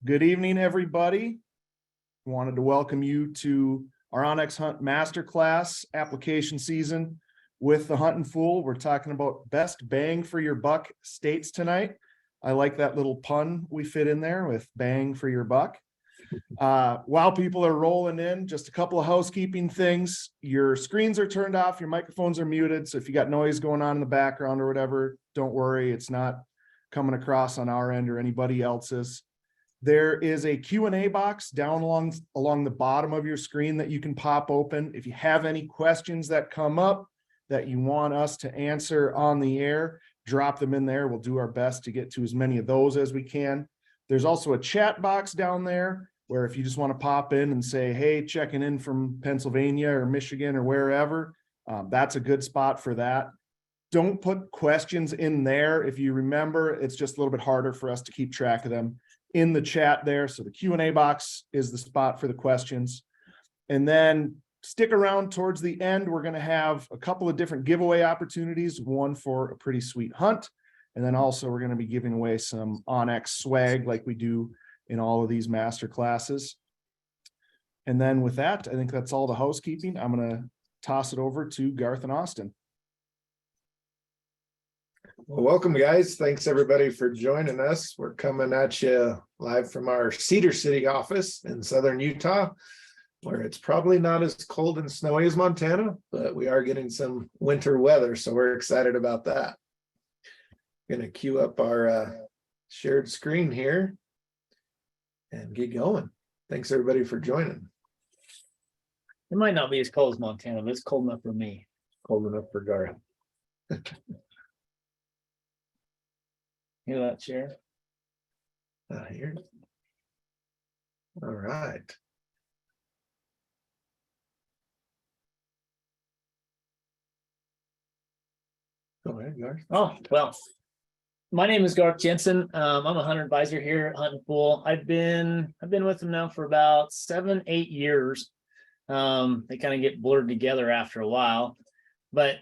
Good evening, everybody. Wanted to welcome you to our onX Hunt Masterclass application season with the Huntin Fool. We're talking about best bang for your buck states tonight. I like that little pun we fit in there with bang for your buck. While people are rolling in, just a couple of housekeeping things. Your screens are turned off, your microphones are muted. So if you got noise going on in the background or whatever, don't worry, it's not coming across on our end or anybody else's. There is a Q&A box down along the bottom of your screen that you can pop open. If you have any questions that come up that you want us to answer on the air, drop them in there. We'll do our best to get to as many of those as we can. There's also a chat box down there where if you just want to pop in and say, hey, checking in from Pennsylvania or Michigan or wherever, that's a good spot for that. Don't put questions in there. If you remember, it's just a little bit harder for us to keep track of them in the chat there. So the Q&A box is the spot for the questions. And then stick around towards the end. We're going to have a couple of different giveaway opportunities, one for a pretty sweet hunt. And then also we're going to be giving away some onX swag like we do in all of these master classes. And then with that, I think that's all the housekeeping. I'm going to toss it over to Garth and Austin. Well, welcome, guys. Thanks, everybody, for joining us. We're coming at you live from our Cedar City office in southern Utah, where it's probably not as cold and snowy as Montana, but we are getting some winter weather, so we're excited about that. Going to queue up our shared screen here and get going. Thanks, everybody, for joining. It might not be as cold as Montana, but it's cold enough for me. Cold enough for Garth. Hear that, Chair? Here. All right. Go ahead, Garth. Oh, well, my name is Garth Jensen. I'm a hunter advisor here at Huntin Fool. I've been with them now for about 7-8 years. They kind of get blurred together after a while, but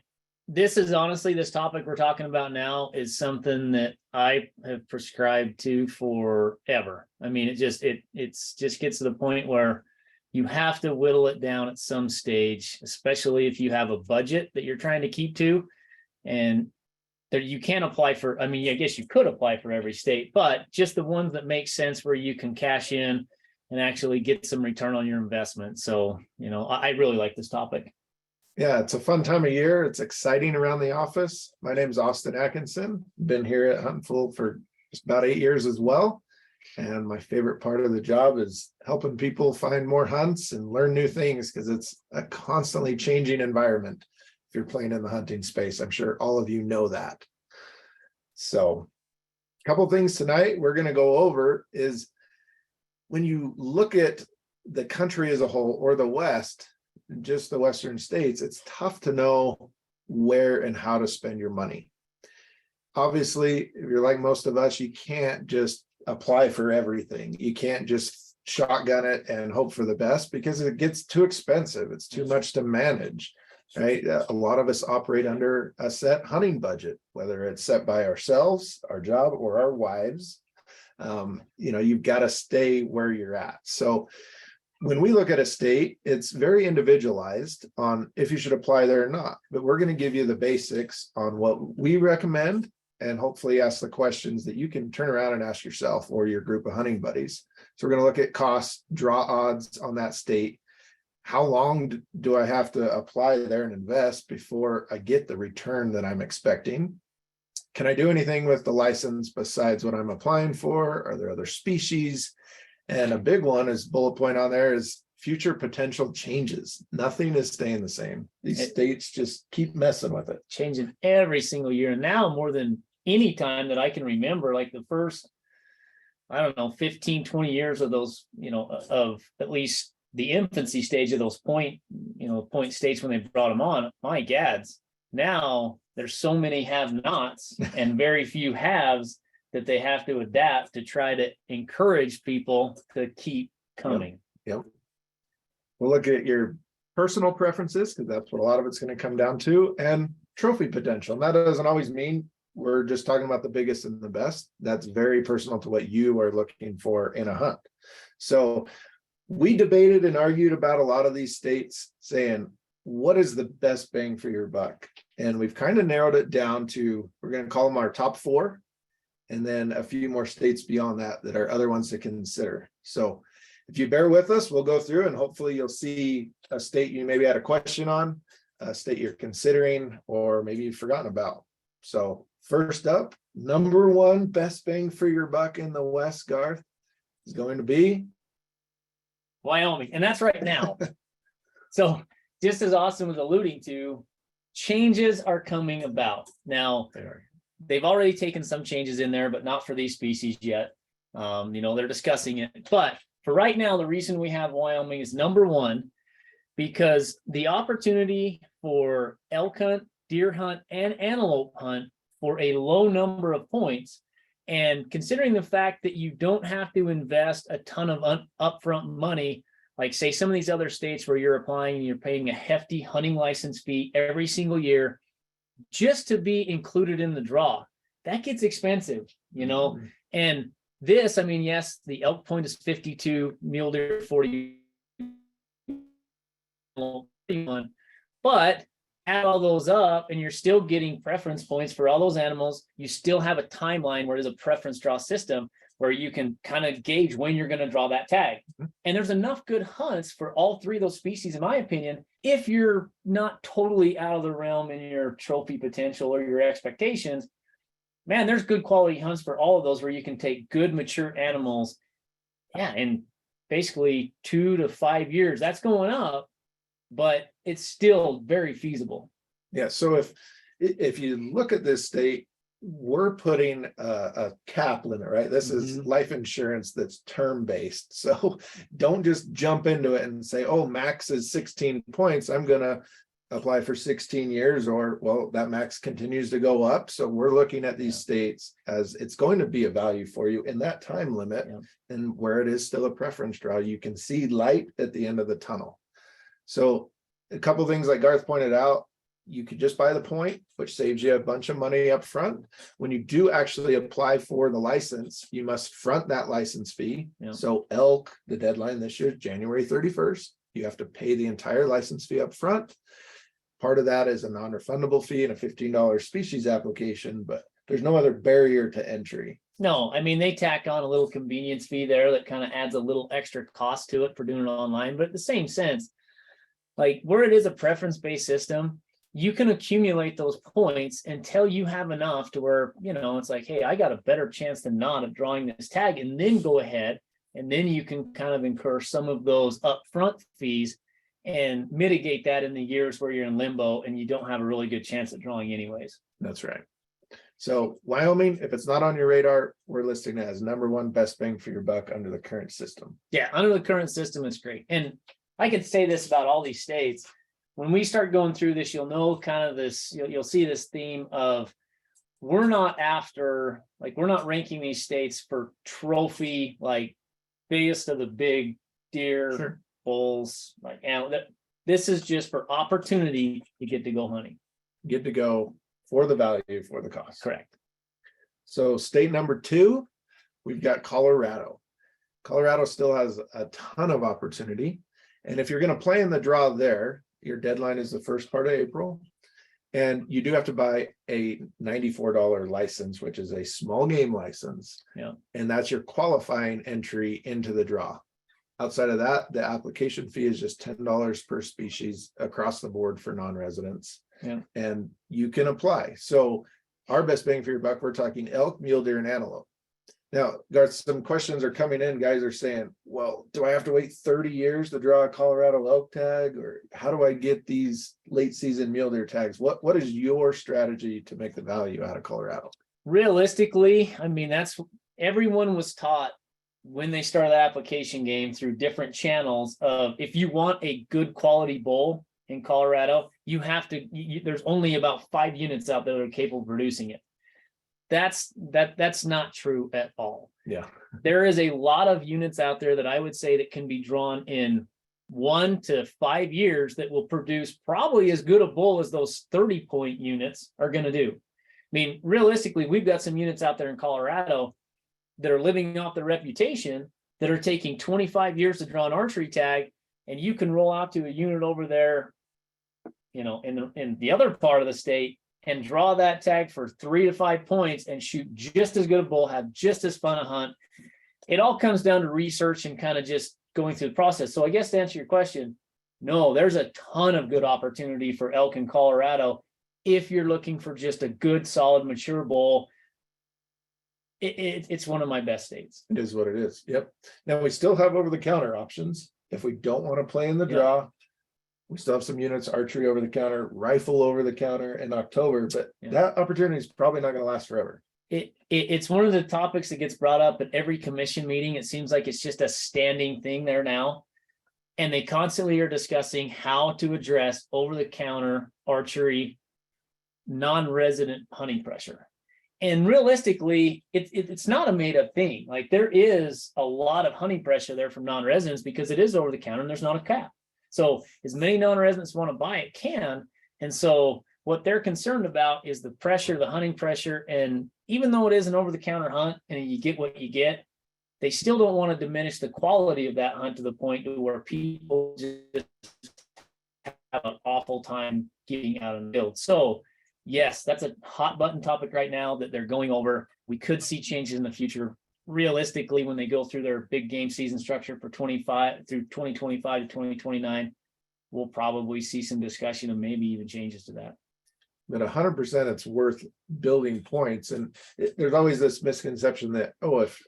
this is honestly, this topic we're talking about now is something that I have prescribed to forever. I mean, it just gets to the point where you have to whittle it down at some stage, especially if you have a budget that you're trying to keep to. And there, you can't apply for, I mean, I guess you could apply for every state, but just the ones that make sense where you can cash in and actually get some return on your investment. So, you know, I really like this topic. Yeah, it's a fun time of year. It's exciting around the office. My name's Austin Atkinson. Been here at Huntin Fool for just about 8 years as well. And my favorite part of the job is helping people find more hunts and learn new things, because it's a constantly changing environment. If you're playing in the hunting space, I'm sure all of you know that. So a couple of things tonight we're going to go over is when you look at the country as a whole, or the West, just the Western states, it's tough to know where and how to spend your money. Obviously, if you're like most of us, you can't just apply for everything. You can't just shotgun it and hope for the best, because it gets too expensive. It's too much to manage, right? A lot of us operate under a set hunting budget, whether it's set by ourselves, our job, or our wives. You know, you've got to stay where you're at. So when we look at a state, it's very individualized on if you should apply there or not. But we're going to give you the basics on what we recommend, and hopefully ask the questions that you can turn around and ask yourself or your group of hunting buddies. So we're going to look at costs, draw odds on that state. How long do I have to apply there and invest before I get the return that I'm expecting? Can I do anything with the license besides what I'm applying for? Are there other species? And a big one is bullet point on there is future potential changes. Nothing is staying the same. These states just keep messing with it. Changing every single year. And now more than any time that I can remember, like the first, I don't know, 15, 20 years of those, you know, of at least the infancy stage of those point states when they brought them on, my gads. Now there's so many have-nots and very few haves that they have to adapt to try to encourage people to keep coming. Yep. We'll look at your personal preferences, because that's what a lot of it's going to come down to, and trophy potential. And that doesn't always mean we're just talking about the biggest and the best. That's very personal to what you are looking for in a hunt. So we debated and argued about a lot of these states, saying, what is the best bang for your buck? And we've kind of narrowed it down to, we're going to call them our top 4, and then a few more states beyond that that are other ones to consider. So if you bear with us, we'll go through and hopefully you'll see a state you maybe had a question on, a state you're considering, or maybe you've forgotten about. So first up, number 1 best bang for your buck in the West, Garth, is going to be Wyoming. And that's right now. So just as Austin was alluding to, changes are coming about. Now, they've already taken some changes in there, but not for these species yet. They're discussing it. But for right now, the reason we have Wyoming is number 1, because the opportunity for elk hunt, deer hunt, and antelope hunt for a low number of points, and considering the fact that you don't have to invest a ton of upfront money, like say some of these other states where you're applying and you're paying a hefty hunting license fee every single year just to be included in the draw, that gets expensive, And this, I mean, yes, the elk point is 52, mule deer 41, but add all those up and you're still getting preference points for all those animals. You still have a timeline where there's a preference draw system where you can kind of gauge when you're going to draw that tag. And there's enough good hunts for all 3 of those species, in my opinion, if you're not totally out of the realm in your trophy potential or your expectations. Man, there's good quality hunts for all of those where you can take good mature animals. Yeah, in basically 2 to 5 years, that's going up, but it's still very feasible. Yeah. So if you look at this state, we're putting a cap limit, right? This is life insurance that's term based. So don't just jump into it and say, oh, max is 16 points. I'm going to apply for 16 years, or, well, that max continues to go up. So we're looking at these states as it's going to be a value for you in that time limit. And where it is still a preference draw, you can see light at the end of the tunnel. So a couple of things like Garth pointed out, you could just buy the point, which saves you a bunch of money up front. When you do actually apply for the license, you must front that license fee. So elk, the deadline this year is January 31st. You have to pay the entire license fee up front. Part of that is a non-refundable fee and a $15 species application, but there's no other barrier to entry. No, I mean, they tack on a little convenience fee there that kind of adds a little extra cost to it for doing it online. But in the same sense, like where it is a preference-based system, you can accumulate those points until you have enough to where, it's like, hey, I got a better chance than not of drawing this tag, and then go ahead. And then you can kind of incur some of those upfront fees and mitigate that in the years where you're in limbo and you don't have a really good chance at drawing anyways. That's right. So Wyoming, if it's not on your radar, we're listing it as number 1 best bang for your buck under the current system. Yeah, under the current system, it's great. And I could say this about all these states. When we start going through this, you'll know kind of this, you'll see this theme of we're not ranking these states for trophy, like biggest of the big deer, bulls, like this is just for opportunity to get to go hunting. Get to go for the value, for the cost. Correct. So state number 2, we've got Colorado. Colorado still has a ton of opportunity. And if you're going to play in the draw there, your deadline is the first part of April. And you do have to buy a $94 license, which is a small game license. And that's your qualifying entry into the draw. Outside of that, the application fee is just $10 per species across the board for non-residents. And you can apply. So our best bang for your buck, we're talking elk, mule deer, and antelope. Now, Garth, some questions are coming in. Guys are saying, well, do I have to wait 30 years to draw a Colorado elk tag? Or how do I get these late season mule deer tags? What is your strategy to make the value out of Colorado? Realistically, I mean, everyone was taught when they started the application game through different channels of if you want a good quality bull in Colorado, you have to, there's only about 5 units out there that are capable of producing it. That's not true at all. There is a lot of units out there that I would say that can be drawn in 1 to 5 years that will produce probably as good a bull as those 30-point units are going to do. mean, realistically, we've got some units out there in Colorado that are living off their reputation, that are taking 25 years to draw an archery tag, and you can roll out to a unit over there, in the other part of the state, and draw that tag for 3 to 5 points and shoot just as good a bull, have just as fun a hunt. It all comes down to research and kind of just going through the process. So I guess to answer your question, no, there's a ton of good opportunity for elk in Colorado if you're looking for just a good, solid, mature bull. It's one of my best states. It is what it is. Yep. Now we still have over-the-counter options. If we don't want to play in the draw, we still have some units, archery over the counter, rifle over the counter in October, but that opportunity is probably not going to last forever. It's one of the topics that gets brought up at every commission meeting. It seems like it's just a standing thing there now. And they constantly are discussing how to address over-the-counter archery, non-resident hunting pressure. And realistically, it's not a made-up thing. Like, there is a lot of hunting pressure there from non-residents because it is over-the-counter and there's not a cap. So as many non-residents want to buy it can. And so what they're concerned about is the pressure, the hunting pressure. And even though it is an over-the-counter hunt and you get what you get, they still don't want to diminish the quality of that hunt to the point to where people just have an awful time getting out in the field. So yes, that's a hot button topic right now that they're going over. We could see changes in the future. Realistically, when they go through their big game season structure for 25 through 2025 to 2029, we'll probably see some discussion of maybe even changes to that. But 100% it's worth building points. And there's always this misconception that, oh, if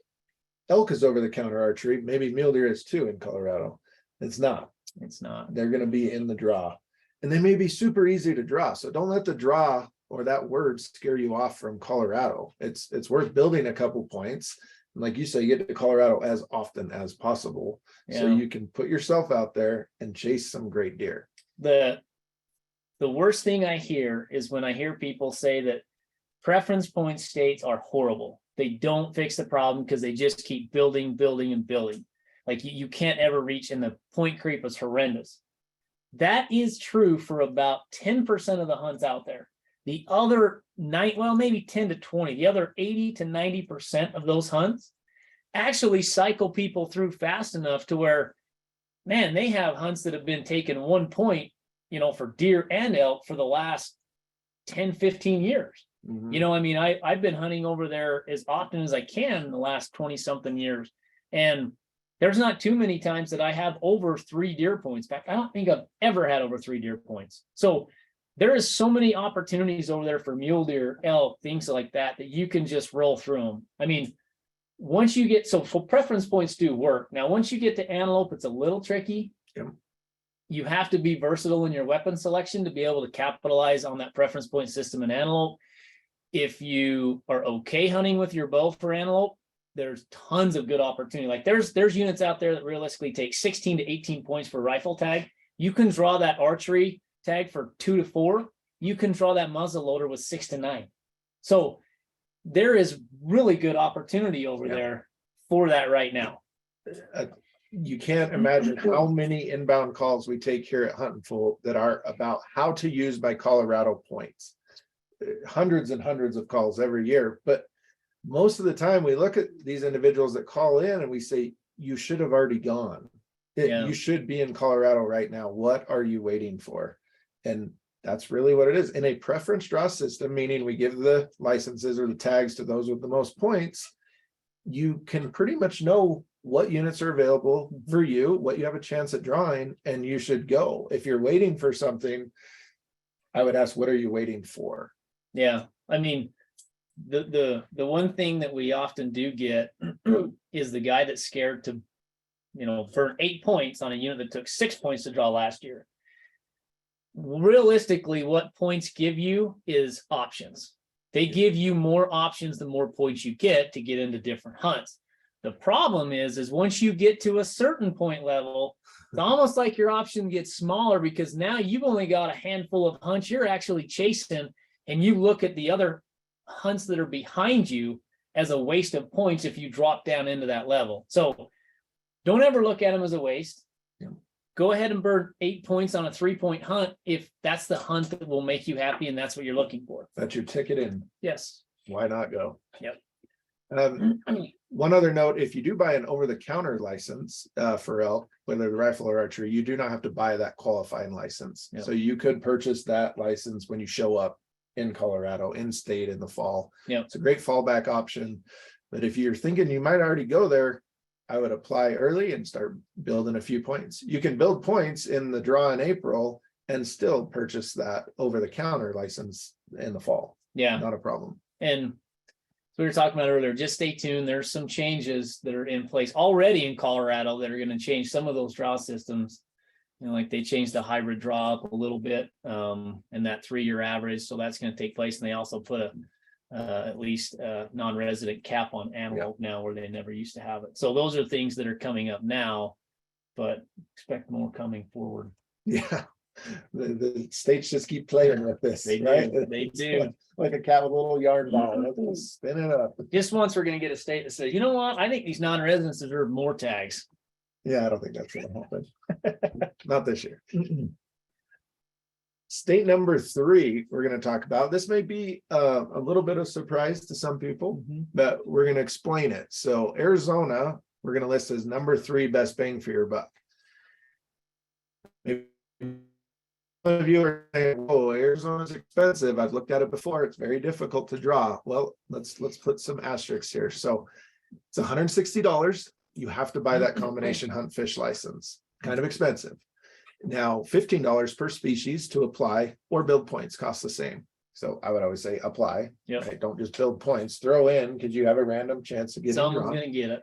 elk is over the counter archery, maybe mule deer is too in Colorado. It's not. It's not. They're going to be in the draw. And they may be super easy to draw. So don't let the draw or that word scare you off from Colorado. It's worth building a couple points. And like you say, you get to Colorado as often as possible. So you can put yourself out there and chase some great deer. The worst thing I hear is when I hear people say that preference point states are horrible. They don't fix the problem because they just keep building, and building. Like you can't ever reach, and the point creep is horrendous. That is true for about 10% of the hunts out there. The other maybe 10 to 20, the other 80 to 90% of those hunts actually cycle people through fast enough to where, man, they have hunts that have been taken 1 point, for deer and elk for the last 10, 15 years. Mm-hmm. I've been hunting over there as often as I can in the last 20 something years. And there's not too many times that I have over 3 deer points. In fact, I don't think I've ever had over 3 deer points. So there is so many opportunities over there for mule deer, elk, things like that you can just roll through them. Once you get, so preference points do work. Now, once you get to antelope, it's a little tricky. Yep. You have to be versatile in your weapon selection to be able to capitalize on that preference point system in antelope. If you are okay hunting with your bow for antelope, there's tons of good opportunity. Like there's units out there that realistically take 16 to 18 points for rifle tag. You can draw that archery tag for 2 to 4. You can draw that muzzle loader with 6 to 9. So there is really good opportunity over there for that right now. You can't imagine how many inbound calls we take here at Huntin Fool that are about how to use my Colorado points. Hundreds and hundreds of calls every year. But most of the time we look at these individuals that call in and we say, you should have already gone. You should be in Colorado right now. What are you waiting for? And that's really what it is. In a preference draw system, meaning we give the licenses or the tags to those with the most points, you can pretty much know what units are available for you, what you have a chance at drawing, and you should go. If you're waiting for something, I would ask, what are you waiting for? Yeah. The one thing that we often do get is the guy that's scared to, for 8 points on a unit that took 6 points to draw last year. Realistically, what points give you is options. They give you more options the more points you get to get into different hunts. The problem is once you get to a certain point level, it's almost like your option gets smaller because now you've only got a handful of hunts you're actually chasing, and you look at the other hunts that are behind you as a waste of points if you drop down into that level. So don't ever look at them as a waste. go ahead and burn 8 points on a 3-point hunt if that's the hunt that will make you happy and that's what you're looking for. That's your ticket in. Yes. Why not go? Yep. One other note, if you do buy an over-the-counter license for elk, whether the rifle or archery, you do not have to buy that qualifying license. Yep. So you could purchase that license when you show up in Colorado, in state in the fall. Yep. It's a great fallback option. But if you're thinking you might already go there, I would apply early and start building a few points. You can build points in the draw in April and still purchase that over-the-counter license in the fall. Yeah. Not a problem. And we were talking about earlier, just stay tuned. There's some changes that are in place already in Colorado that are going to change some of those draw systems. You know, like they changed the hybrid draw up a little bit, and that 3-year average. So that's going to take place. And they also put at least a non-resident cap on antelope now where they never used to have it. So those are things that are coming up now, but expect more coming forward. Yeah. The states just keep playing with this. They right? do. They do. Like a cat with a little yarn ball. Spin it up. Just once we're going to get a state that says, you know what? I think these non-residents deserve more tags. Yeah, I don't think that's going to happen. Not this year. State number 3, we're going to talk about. This may be a little bit of surprise to some people, but we're going to explain it. So Arizona, we're going to list as number 3 best bang for your buck. Maybe some of you are saying, "Oh, Arizona's expensive. I've looked at it before. It's very difficult to draw." Well, let's put some asterisks here. So it's $160. You have to buy that combination hunt fish license. Kind of expensive. Now, $15 per species to apply or build points costs the same. So I would always say apply. Yep. Right? Don't just build points. Throw in because you have a random chance of getting Someone's drawn. going to get it.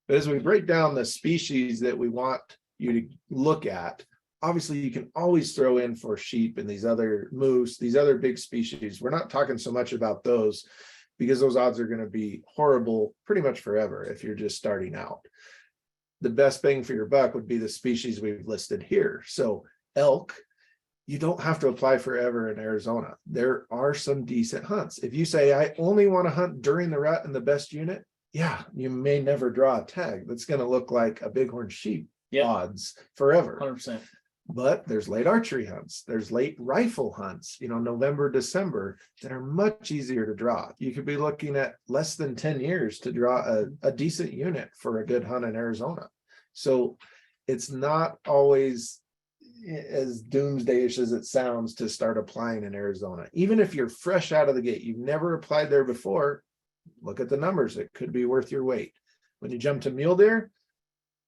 But as we break down the species that we want you to look at, obviously you can always throw in for sheep and these other moose, these other big species. We're not talking so much about those because those odds are going to be horrible pretty much forever if you're just starting out. The best bang for your buck would be the species we've listed here. So elk, you don't have to apply forever in Arizona. There are some decent hunts. If you say, I only want to hunt during the rut in the best unit, yeah, you may never draw a tag. That's going to look like a bighorn sheep odds forever. 100%. But there's late archery hunts. There's late rifle hunts, November, December, that are much easier to draw. You could be looking at less than 10 years to draw a decent unit for a good hunt in Arizona. So it's not always as doomsday-ish as it sounds to start applying in Arizona. Even if you're fresh out of the gate, you've never applied there before, look at the numbers. It could be worth your weight. When you jump to mule deer,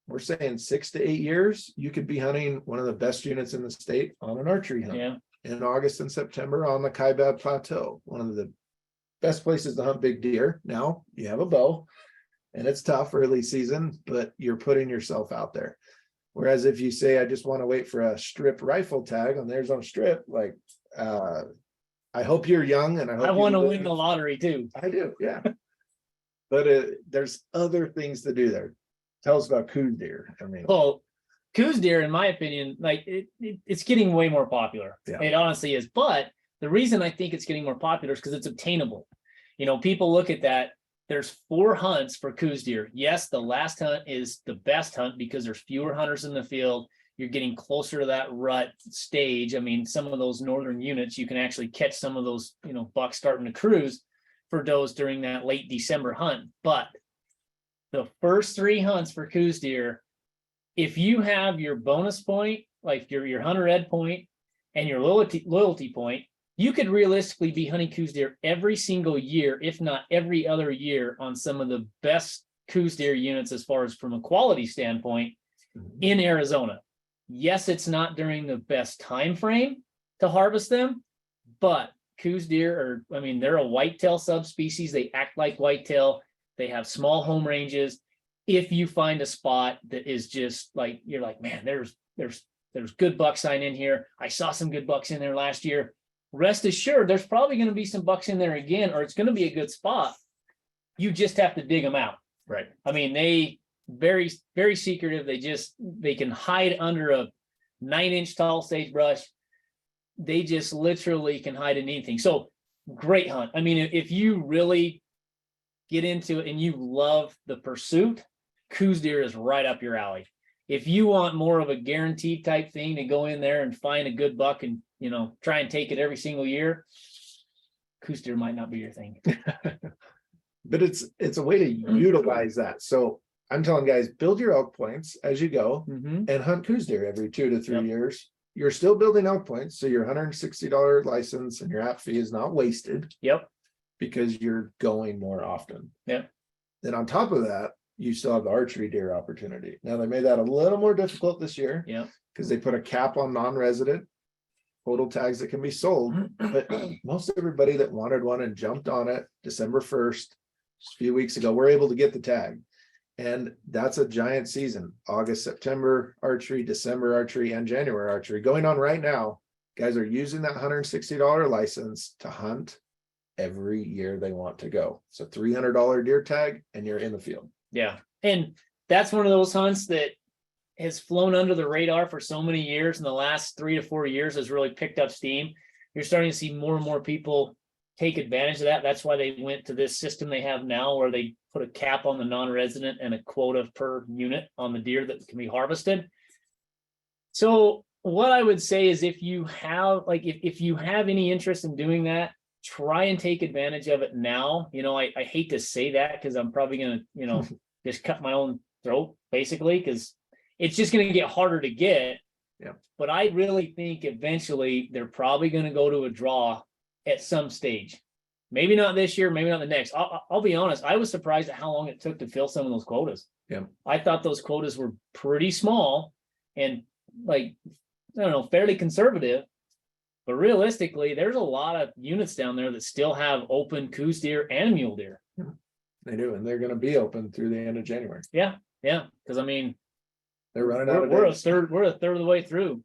we're saying 6 to 8 years, you could be hunting one of the best units in the state on an archery hunt in August and September on the Kaibab Plateau, one of the best places to hunt big deer. Now you have a bow and it's tough early season, but you're putting yourself out there. Whereas if you say, I just want to wait for a strip rifle tag on the Arizona Strip, like, I hope you're young and I want to win the lottery too. I do, yeah. But there's other things to do there. Tell us about coos deer. Well, coos deer, in my opinion, like it's getting way more popular. Yeah. It honestly is. But the reason I think it's getting more popular is because it's obtainable. People look at that. There's 4 hunts for coos deer. Yes, the last hunt is the best hunt because there's fewer hunters in the field. You're getting closer to that rut stage. Some of those northern units, you can actually catch some of those, bucks starting to cruise for does during that late December hunt. But the first 3 hunts for coos deer, if you have your bonus point, like your hunter ed point and your loyalty point, you could realistically be hunting coos deer every single year, if not every other year, on some of the best coos deer units as far as from a quality standpoint in Arizona. Yes, it's not during the best time frame to harvest them, but coos deer they're a whitetail subspecies. They act like whitetail. They have small home ranges. If you find a spot that is just like, you're like, man, there's good buck sign in here. I saw some good bucks in there last year. Rest assured, there's probably going to be some bucks in there again, or it's going to be a good spot. You just have to dig them out. Right. They very, very secretive. They can hide under a 9-inch tall sagebrush. They just literally can hide in anything. So great hunt. If you really get into it and you love the pursuit, coos deer is right up your alley. If you want more of a guaranteed type thing to go in there and find a good buck and, try and take it every single year, coos deer might not be your thing. But it's a way to utilize that. So I'm telling guys, build your elk points as you go Mhm. and hunt coos deer every 2 to 3 Yep. years. You're still building elk points, so your $160 license and your app fee is not wasted Yep. because you're going more often. Yep. Then on top of that, you still have the archery deer opportunity. Now they made that a little more difficult this year Yep. because they put a cap on non-resident total tags that can be sold. But most everybody that wanted one and jumped on it December 1st, just a few weeks ago, were able to get the tag. And that's a giant season. August, September archery, December archery, and January archery going on right now. Guys are using that $160 license to hunt every year they want to go. So $300 deer tag and you're in the field. Yeah. And that's one of those hunts that has flown under the radar for so many years. In the last 3 to 4 years has really picked up steam. You're starting to see more and more people take advantage of that. That's why they went to this system they have now where they put a cap on the non-resident and a quota per unit on the deer that can be harvested. So what I would say is if you have if you have any interest in doing that, try and take advantage of it now. I hate to say that because I'm probably going to, just cut my own throat basically, because it's just going to get harder to get. Yeah. But I really think eventually they're probably going to go to a draw at some stage. Maybe not this year, maybe not the next. I'll be honest. I was surprised at how long it took to fill some of those quotas. Yeah. I thought those quotas were pretty small and fairly conservative. But realistically, there's a lot of units down there that still have open coos deer and mule deer. They do, and they're going to be open through the end of January. Yeah. Because They're running out of we're a days. third of the way through.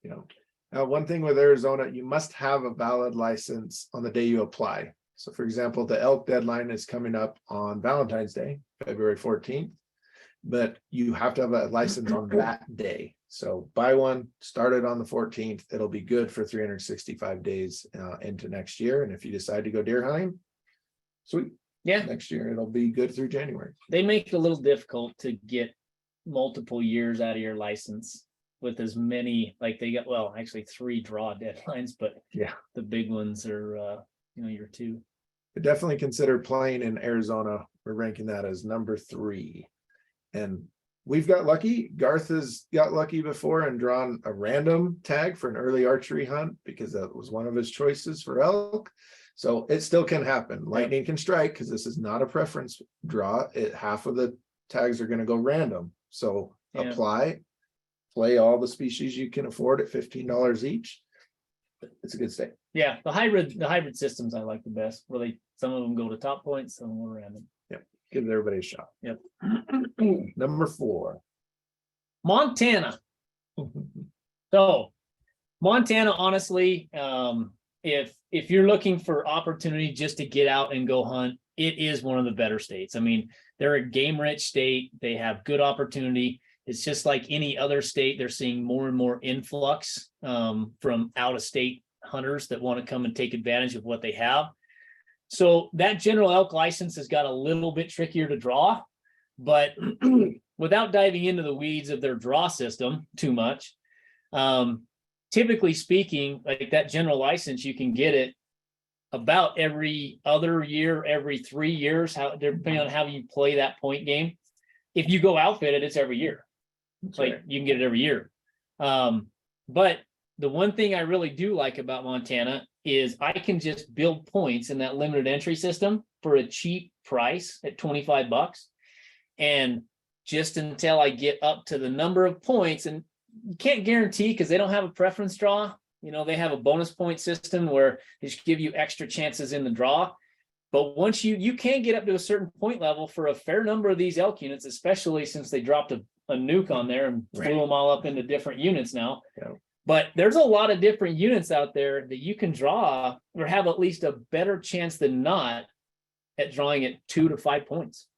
Now, one thing with Arizona, you must have a valid license on the day you apply. So for example, the elk deadline is coming up on Valentine's Day, February 14th, but you have to have a license on that day. So buy one, start it on the 14th. It'll be good for 365 days into next year. And if you decide to go deer hunting, sweet. Yeah. Next year, it'll be good through January. They make it a little difficult to get multiple years out of your license with as many, they got, actually 3 draw deadlines, but yeah, the big ones are, year 2. But definitely consider playing in Arizona. We're ranking that as number 3. And we've got lucky. Garth has got lucky before and drawn a random tag for an early archery hunt because that was one of his choices for elk. So it still can happen. Lightning can strike because this is not a preference draw. Half of the tags are going to go random. So apply, play all the species you can afford at $15 each. It's a good stay. Yeah, the hybrid systems I like the best. Where some of them go to top points, some of them are random. Yep, give everybody a shot. Yep. Number 4, Montana. So Montana, honestly, if you're looking for opportunity just to get out and go hunt, it is one of the better states. I mean, they're a game-rich state. They have good opportunity. It's just like any other state. They're seeing more and more influx from out-of-state hunters that want to come and take advantage of what they have. So that general elk license has got a little bit trickier to draw, but without diving into the weeds of their draw system too much, typically speaking, like that general license, you can get it about every other year, every 3 years, depending on how you play that point game. If you go outfitted, it's every year. You can get it every year. But the one thing I really do like about Montana is I can just build points in that limited entry system for a cheap price at $25. And just until I get up to the number of points, and you can't guarantee because they don't have a preference draw. They have a bonus point system where they just give you extra chances in the draw. But once you can get up to a certain point level for a fair number of these elk units, especially since they dropped a nuke on there and flew them all up into different units now. Yeah. But there's a lot of different units out there that you can draw or have at least a better chance than not at drawing at 2 to 5 points.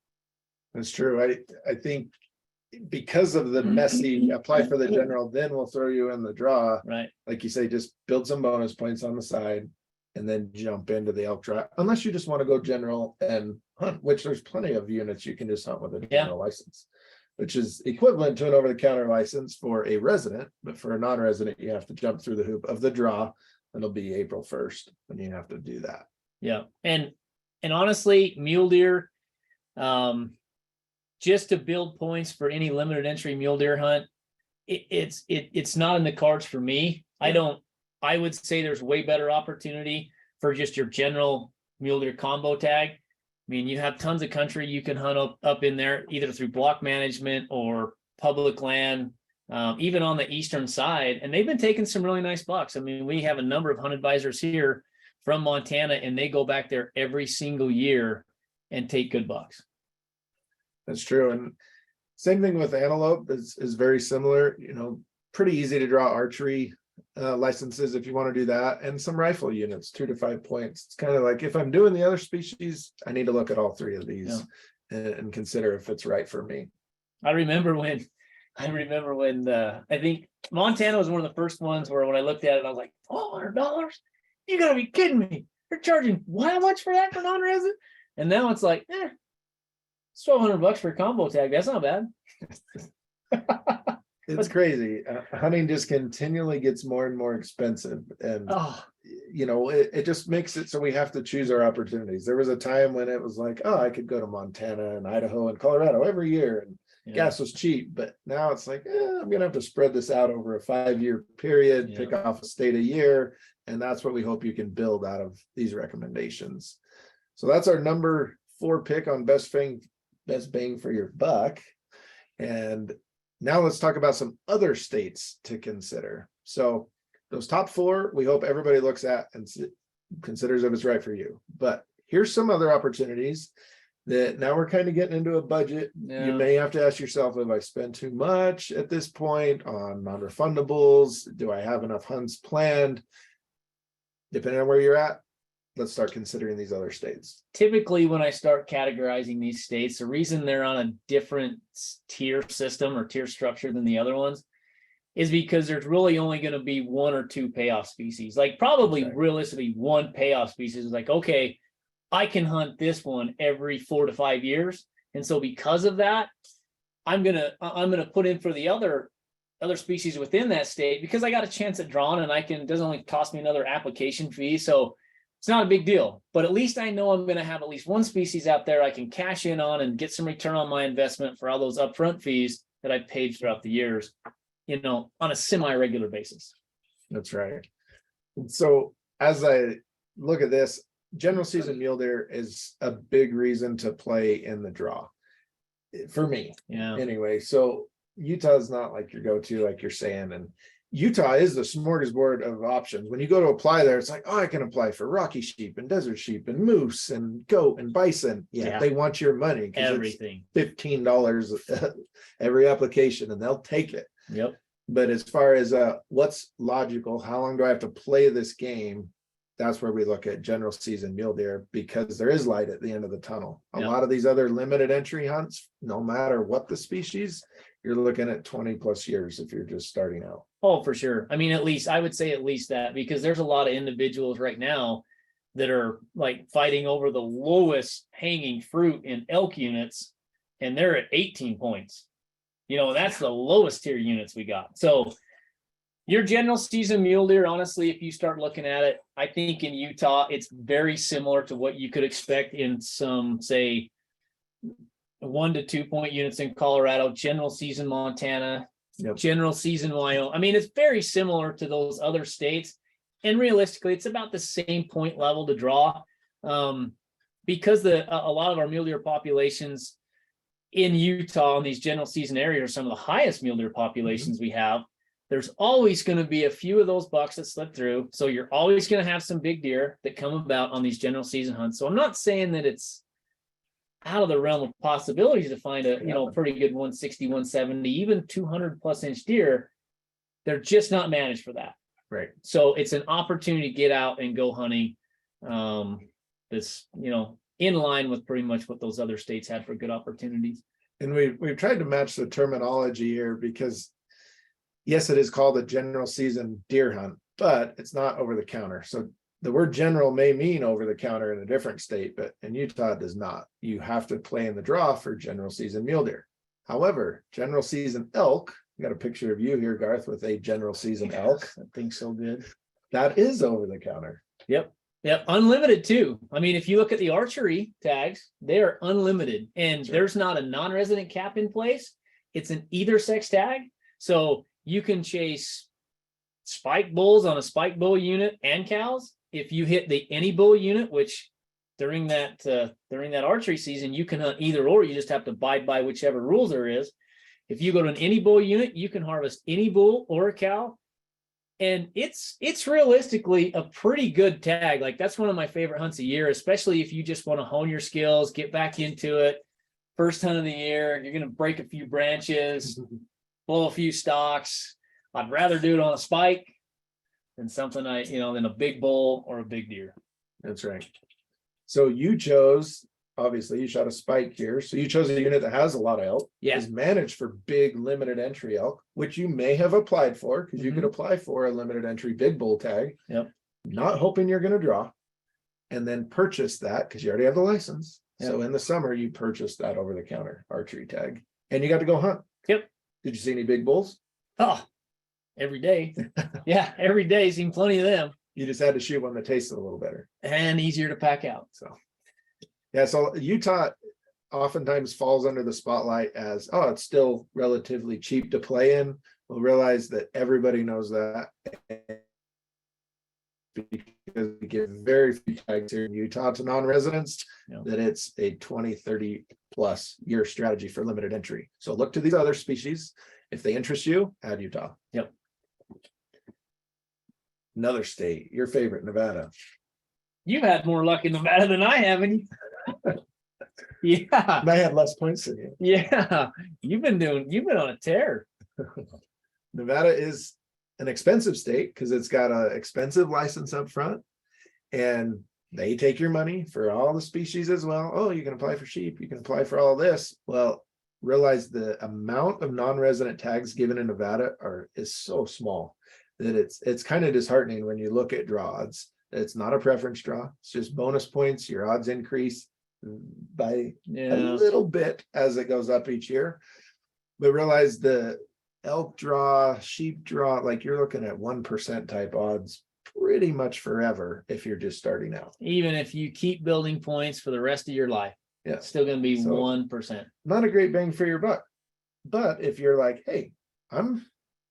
That's true. I think because of the messy apply for the general, then we'll throw you in the draw. Right. Like you say, just build some bonus points on the side and then jump into the elk draw. Unless you just want to go general and hunt, which there's plenty of units you can just hunt with a general license. which is equivalent to an over-the-counter license for a resident, but for a non-resident, you have to jump through the hoop of the draw. It'll be April 1st when you have to do that. Yeah. And honestly, mule deer, just to build points for any limited entry mule deer hunt, it's not in the cards for me. I would say there's way better opportunity for just your general mule deer combo tag. I mean, you have tons of country you can hunt up in there, either through block management or public land, even on the eastern side. And they've been taking some really nice bucks. I mean, we have a number of hunt advisors here from Montana, and they go back there every single year and take good bucks. That's true. And same thing with antelope is very similar, pretty easy to draw archery licenses if you want to do that, and some rifle units, 2 to 5 points. It's kind of like, if I'm doing the other species, I need to look at all three of these and consider if it's right for me. I remember when I think Montana was one of the first ones where when I looked at it, I was like, $1,200? You gotta be kidding me. They're charging how much for that for non-resident? And now it's like, it's $1,200 for a combo tag. That's not bad. It's crazy. Hunting just continually gets more and more expensive. And, it just makes it so we have to choose our opportunities. There was a time when it was like, I could go to Montana and Idaho and Colorado every year, and gas was cheap. But now it's like, I'm going to have to spread this out over a 5-year period, pick off a state a year. And that's what we hope you can build out of these recommendations. So that's our number 4 pick on best bang for your buck. And now let's talk about some other states to consider. So those top 4, we hope everybody looks at and considers if it's right for you. But here's some other opportunities that now we're kind of getting into a budget. You may have to ask yourself, if I spend too much at this point on non-refundables, do I have enough hunts planned? Depending on where you're at, let's start considering these other states. Typically, when I start categorizing these states, the reason they're on a different tier system or tier structure than the other ones is because there's really only going to be 1 or 2 payoff species. Like probably realistically 1 payoff species is like, okay, I can hunt this one every 4 to 5 years. And so because of that, I'm gonna put in for the other species within that state because I got a chance at drawing, and it doesn't only cost me another application fee. So it's not a big deal, but at least I know I'm going to have at least 1 species out there I can cash in on and get some return on my investment for all those upfront fees that I paid throughout the years, on a semi-regular basis. That's right. So as I look at this, general season mule deer is a big reason to play in the draw for me. Anyway, so Utah's not like your go-to, like you're saying, and Utah is the smorgasbord of options. When you go to apply there, it's like, I can apply for rocky sheep and desert sheep and moose and goat and bison. They want your money. Everything. It's $15 every application, and they'll take it. Yep. But as far as what's logical, how long do I have to play this game? That's where we look at general season mule deer, because there is light at the end of the tunnel. A lot of these other limited entry hunts, no matter what the species, you're looking at 20 plus years if you're just starting out. Oh, for sure. I mean, I would say at least that, because there's a lot of individuals right now that are like fighting over the lowest hanging fruit in elk units, and they're at 18 points. That's the lowest tier units we got. So your general season mule deer, honestly, if you start looking at it, I think in Utah, it's very similar to what you could expect in some, say, 1 to 2 point units in Colorado, general season Montana, general season Wyoming. I mean, it's very similar to those other states. And realistically, it's about the same point level to draw, because a lot of our mule deer populations in Utah in these general season areas are some of the highest mule deer populations we have. There's always going to be a few of those bucks that slip through. So you're always going to have some big deer that come about on these general season hunts. So I'm not saying that it's out of the realm of possibilities to find a pretty good 160, 170, even 200 plus inch deer. They're just not managed for that. Right. So it's an opportunity to get out and go hunting. That's in line with pretty much what those other states had for good opportunities. And we've tried to match the terminology here, because yes, it is called a general season deer hunt, but it's not over the counter. So the word general may mean over the counter in a different state, but in Utah it does not. You have to play in the draw for general season mule deer. However, general season elk, I got a picture of you here, Garth, with a general season elk. That thing's so good. That is over the counter. Yep. Yep. Unlimited too. I mean, if you look at the archery tags, they are unlimited and Sure. there's not a non-resident cap in place. It's an either sex tag. So you can chase spike bulls on a spike bull unit and cows. If you hit the any bull unit, which during that archery season, you can hunt either or, you just have to abide by whichever rules there is. If you go to an any bull unit, you can harvest any bull or a cow. And it's realistically a pretty good tag. Like that's one of my favorite hunts a year, especially if you just want to hone your skills, get back into it. First hunt of the year, you're going to break a few branches, blow a few stalks. I'd rather do it on a spike than something than a big bull or a big deer. That's right. So you chose, obviously, you shot a spike here. So you chose a unit that has a lot of elk. Yeah. Is managed for big limited entry elk, which you may have applied for because you could apply for a limited entry big bull tag. Yep. Not hoping you're going to draw, and then purchase that because you already have the license. Yep. So in the summer, you purchased that over the counter archery tag, and you got to go hunt. Yep. Did you see any big bulls? Oh, every day. Yeah, every day. Seen plenty of them. You just had to shoot one that tasted a little better. And easier to pack out. So, yeah, so Utah oftentimes falls under the spotlight as, oh, it's still relatively cheap to play in. We'll realize that everybody knows that because we give very few tags here in Utah to non-residents, Yeah. that it's a 20, 30 plus year strategy for limited entry. So look to these other species. If they interest you, add Utah. Yep. Another state, your favorite, Nevada. You've had more luck in Nevada than I have, and yeah, And I had less points than you. yeah. You've been on a tear. Nevada is an expensive state because it's got an expensive license up front, and they take your money for all the species as well. Oh, you can apply for sheep, you can apply for all this. Well, realize the amount of non-resident tags given in Nevada is so small that it's kind of disheartening when you look at draw odds. It's not a preference draw. It's just bonus points. Your odds increase by a little bit as it goes up each year. But realize the elk draw, sheep draw, like you're looking at 1% type odds pretty much forever if you're just starting out. Even if you keep building points for the rest of your life, Yeah. it's still going to be So- 1%. Not a great bang for your buck. But if you're like, hey, I'm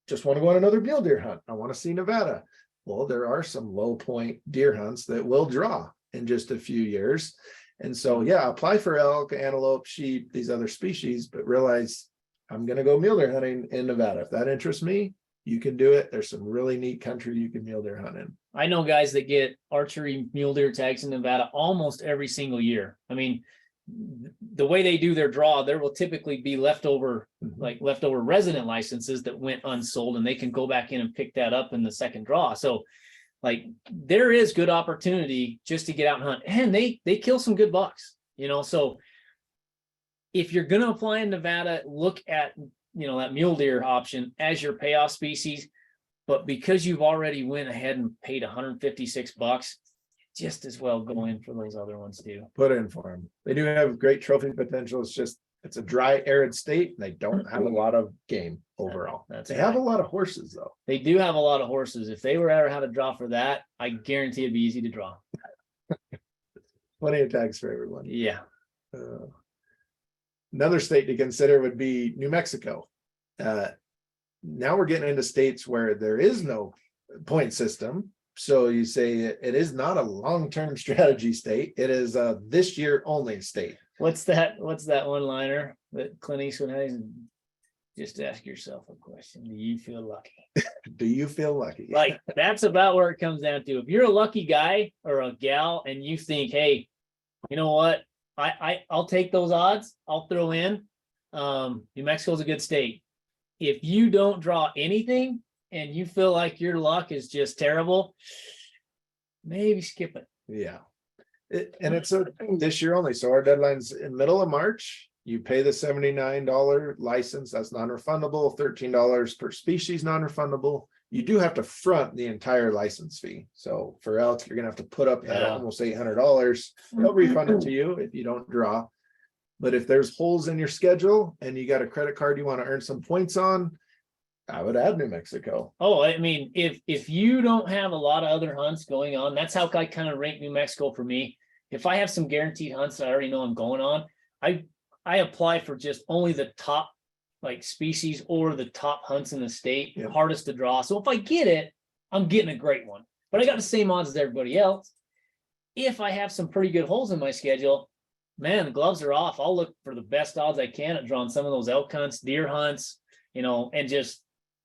just want to go on another mule deer hunt, I want to see Nevada. Well, there are some low point deer hunts that will draw in just a few years. And so, yeah, apply for elk, antelope, sheep, these other species, but realize I'm going to go mule deer hunting in Nevada. If that interests me, you can do it. There's some really neat country you can mule deer hunt in. I know guys that get archery mule deer tags in Nevada almost every single year. I mean, the way they do their draw, there will typically be leftover resident licenses that went unsold, and they can go back in and pick that up in the second draw. So like there is good opportunity just to get out and hunt, and they kill some good bucks, so if you're going to apply in Nevada, look at, that mule deer option as your payoff species. But because you've already went ahead and paid $156, just as well go in for those other ones too. Put in for them. They do have great trophy potential. It's a dry, arid state. And they don't have a lot of game overall. That's they right. have a lot of horses though. They do have a lot of horses. If they were ever had a draw for that, I guarantee it'd be easy to draw. Plenty of tags for everyone. Yeah. Another state to consider would be New Mexico. Now we're getting into states where there is no point system. So you say it is not a long-term strategy state. It is a this year only state. What's that one liner that Clint Eastwood has? Just ask yourself a question. Do you feel lucky? Do you feel lucky? Like that's about where it comes down to. If you're a lucky guy or a gal and you think, hey, you know what? I'll take those odds. I'll throw in. New Mexico's a good state. If you don't draw anything and you feel like your luck is just terrible, maybe skip it. Yeah. And it's a this year only. So our deadline's in middle of March. You pay the $79 license. That's non-refundable. $13 per species, non-refundable. You do have to front the entire license fee. So for elk, you're gonna have to put up that almost $800. They'll refund it to you if you don't draw. But if there's holes in your schedule and you got a credit card you want to earn some points on, I would add New Mexico. Oh, I mean, if you don't have a lot of other hunts going on, that's how I kind of rank New Mexico for me. If I have some guaranteed hunts that I already know I'm going on, I apply for just only the top like species or the top hunts in the state, Yep. hardest to draw. So if I get it, I'm getting a great one. But I got the same odds as everybody else. If I have some pretty good holes in my schedule, man, the gloves are off. I'll look for the best odds I can at drawing some of those elk hunts, deer hunts, and just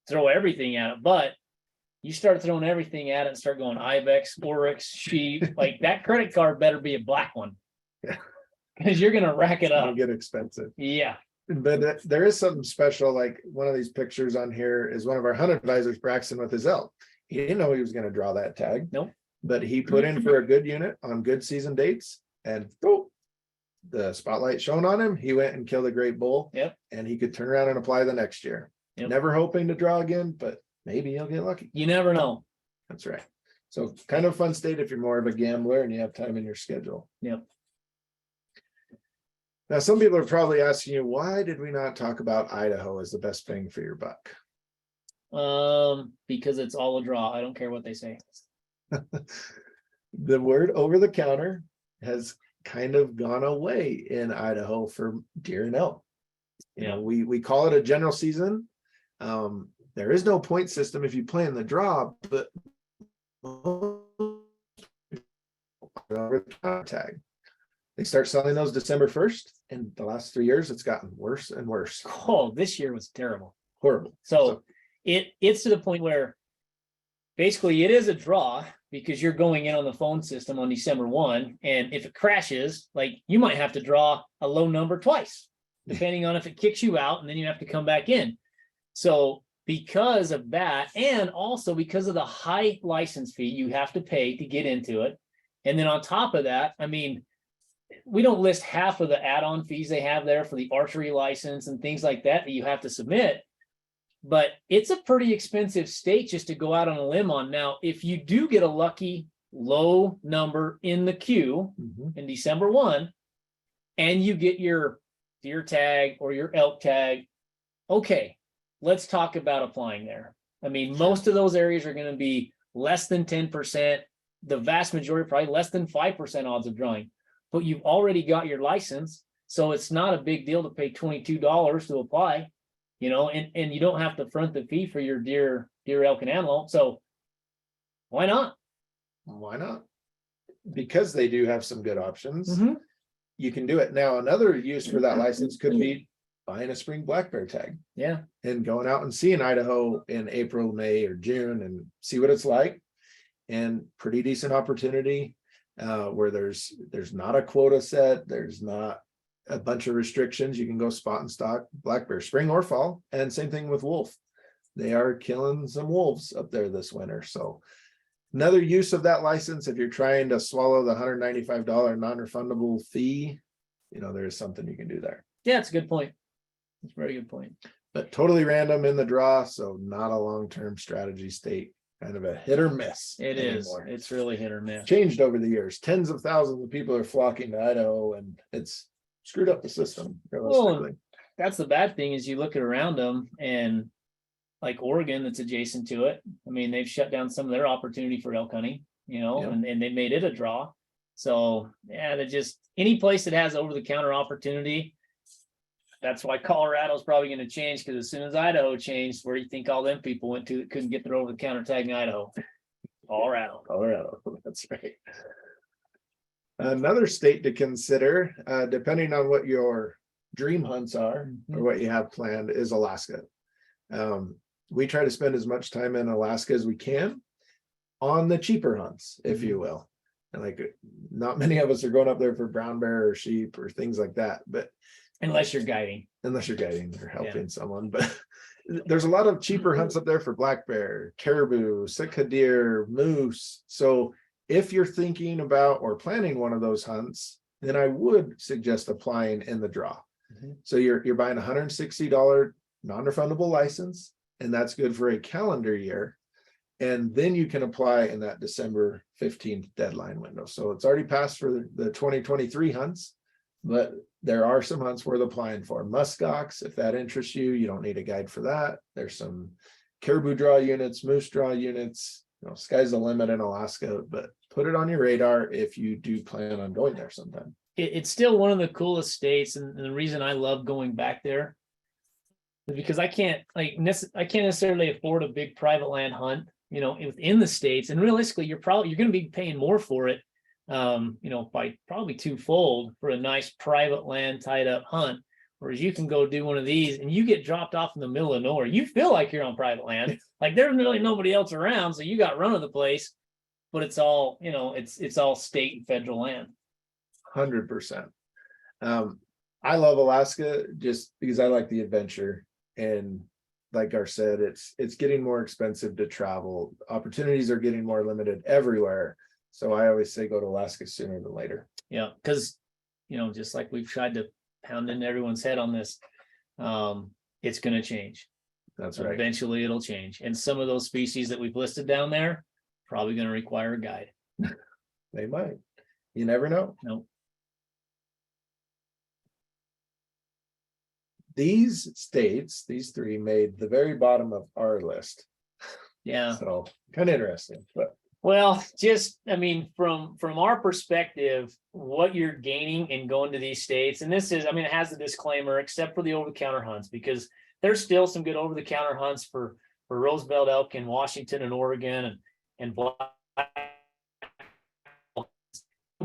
throw everything at it. But you start throwing everything at it and start going ibex, oryx, sheep, like that credit card better be a black one. Yeah. Because you're gonna rack it It'll up. get expensive. Yeah. But there is something special. Like one of these pictures on here is one of our hunt advisors, Braxton, with his elk. He didn't know he was going to draw that tag. Nope. But he put in for a good unit on good season dates, and the spotlight shone on him. He went and killed a great bull. Yep. And he could turn around and apply the next year. Yep. Never hoping to draw again, but maybe he'll get lucky. You never know. That's right. So kind of fun state if you're more of a gambler and you have time in your schedule. Yep. Now, some people are probably asking you, why did we not talk about Idaho as the best bang for your buck? Because it's all a draw. I don't care what they say. The word over the counter has kind of gone away in Idaho for deer and elk. You know, we call it a general season. There is no point system if you play in the draw, but over the counter tag. They start selling those December 1st, and the last 3 years it's gotten worse and worse. Oh, this year was terrible. Horrible. So it's to the point where basically it is a draw because you're going in on the phone system on December 1. And if it crashes, like you might have to draw a low number twice, depending on if it kicks you out and then you have to come back in. So because of that, and also because of the high license fee you have to pay to get into it. And then on top of that, I mean, we don't list half of the add-on fees they have there for the archery license and things like that you have to submit. But it's a pretty expensive state just to go out on a limb on. Now, if you do get a lucky low number in the queue in December 1, and you get your deer tag or your elk tag, okay, let's talk about applying there. I mean, most of those areas are going to be less than 10%. The vast majority, probably less than 5% odds of drawing. But you've already got your license, so it's not a big deal to pay $22 to apply, and you don't have to front the fee for your deer, elk, and antelope. So why not? Why not? Because they do have some good options. You can do it. Now, another use for that license could be buying a spring black bear tag. Yeah. And going out and seeing Idaho in April, May, or June and see what it's like. And pretty decent opportunity. Where there's not a quota set, there's not a bunch of restrictions. You can go spot and stock black bear spring or fall, and same thing with wolf. They are killing some wolves up there this winter. So another use of that license, if you're trying to swallow the $195 non-refundable fee, there's something you can do there. Yeah, it's a good point. It's a very good point. But totally random in the draw, so not a long-term strategy state. Kind of a hit or miss. It is. It's really hit or miss. Changed over the years. Tens of thousands of people are flocking to Idaho, and it's screwed up the system. Well, that's the bad thing is you look at around them, and like Oregon that's adjacent to it. I mean, they've shut down some of their opportunity for elk hunting, and they made it a draw. So yeah, they just any place that has over-the-counter opportunity. That's why Colorado's probably going to change, because as soon as Idaho changed, where do you think all them people went to that couldn't get their over-the-counter tag in Idaho? Colorado. That's right. Another state to consider, depending on what your dream hunts are or what you have planned, is Alaska. We try to spend as much time in Alaska as we can on the cheaper hunts, if you will. And like, not many of us are going up there for brown bear or sheep or things like that, but unless you're guiding or helping someone. But there's a lot of cheaper hunts up there for black bear, caribou, Sitka deer, moose. So if you're thinking about or planning one of those hunts, then I would suggest applying in the draw. So you're buying $160 non-refundable license, and that's good for a calendar year. And then you can apply in that December 15th deadline window. So it's already passed for the 2023 hunts, but There are some hunts worth applying for. Muskox, if that interests you, you don't need a guide for that. There's some caribou draw units, moose draw units. Sky's the limit in Alaska, but put it on your radar if you do plan on going there sometime. It's still one of the coolest states, and the reason I love going back there is because I can't necessarily afford a big private land hunt, within the states. And realistically, you're going to be paying more for it, by probably twofold for a nice private land tied up hunt. Whereas you can go do one of these and you get dropped off in the middle of nowhere. You feel like you're on private land, like there's really nobody else around, so you got run of the place, but it's all, it's all state and federal land. 100%. I love Alaska just because I like the adventure, and like Gar said, it's getting more expensive to travel. Opportunities are getting more limited everywhere. So I always say go to Alaska sooner than later. Yeah, because just like we've tried to pound into everyone's head on this, it's going to change. That's right. Eventually it'll change. And some of those species that we've listed down there probably going to require a guide. They might. You never know. No. These states, these three, made the very bottom of our list. Yeah. So kind of interesting. But well, from our perspective, what you're gaining in going to these states, and this is, it has a disclaimer, except for the over-the-counter hunts, because there's still some good over-the-counter hunts for Roosevelt elk in Washington and Oregon and black,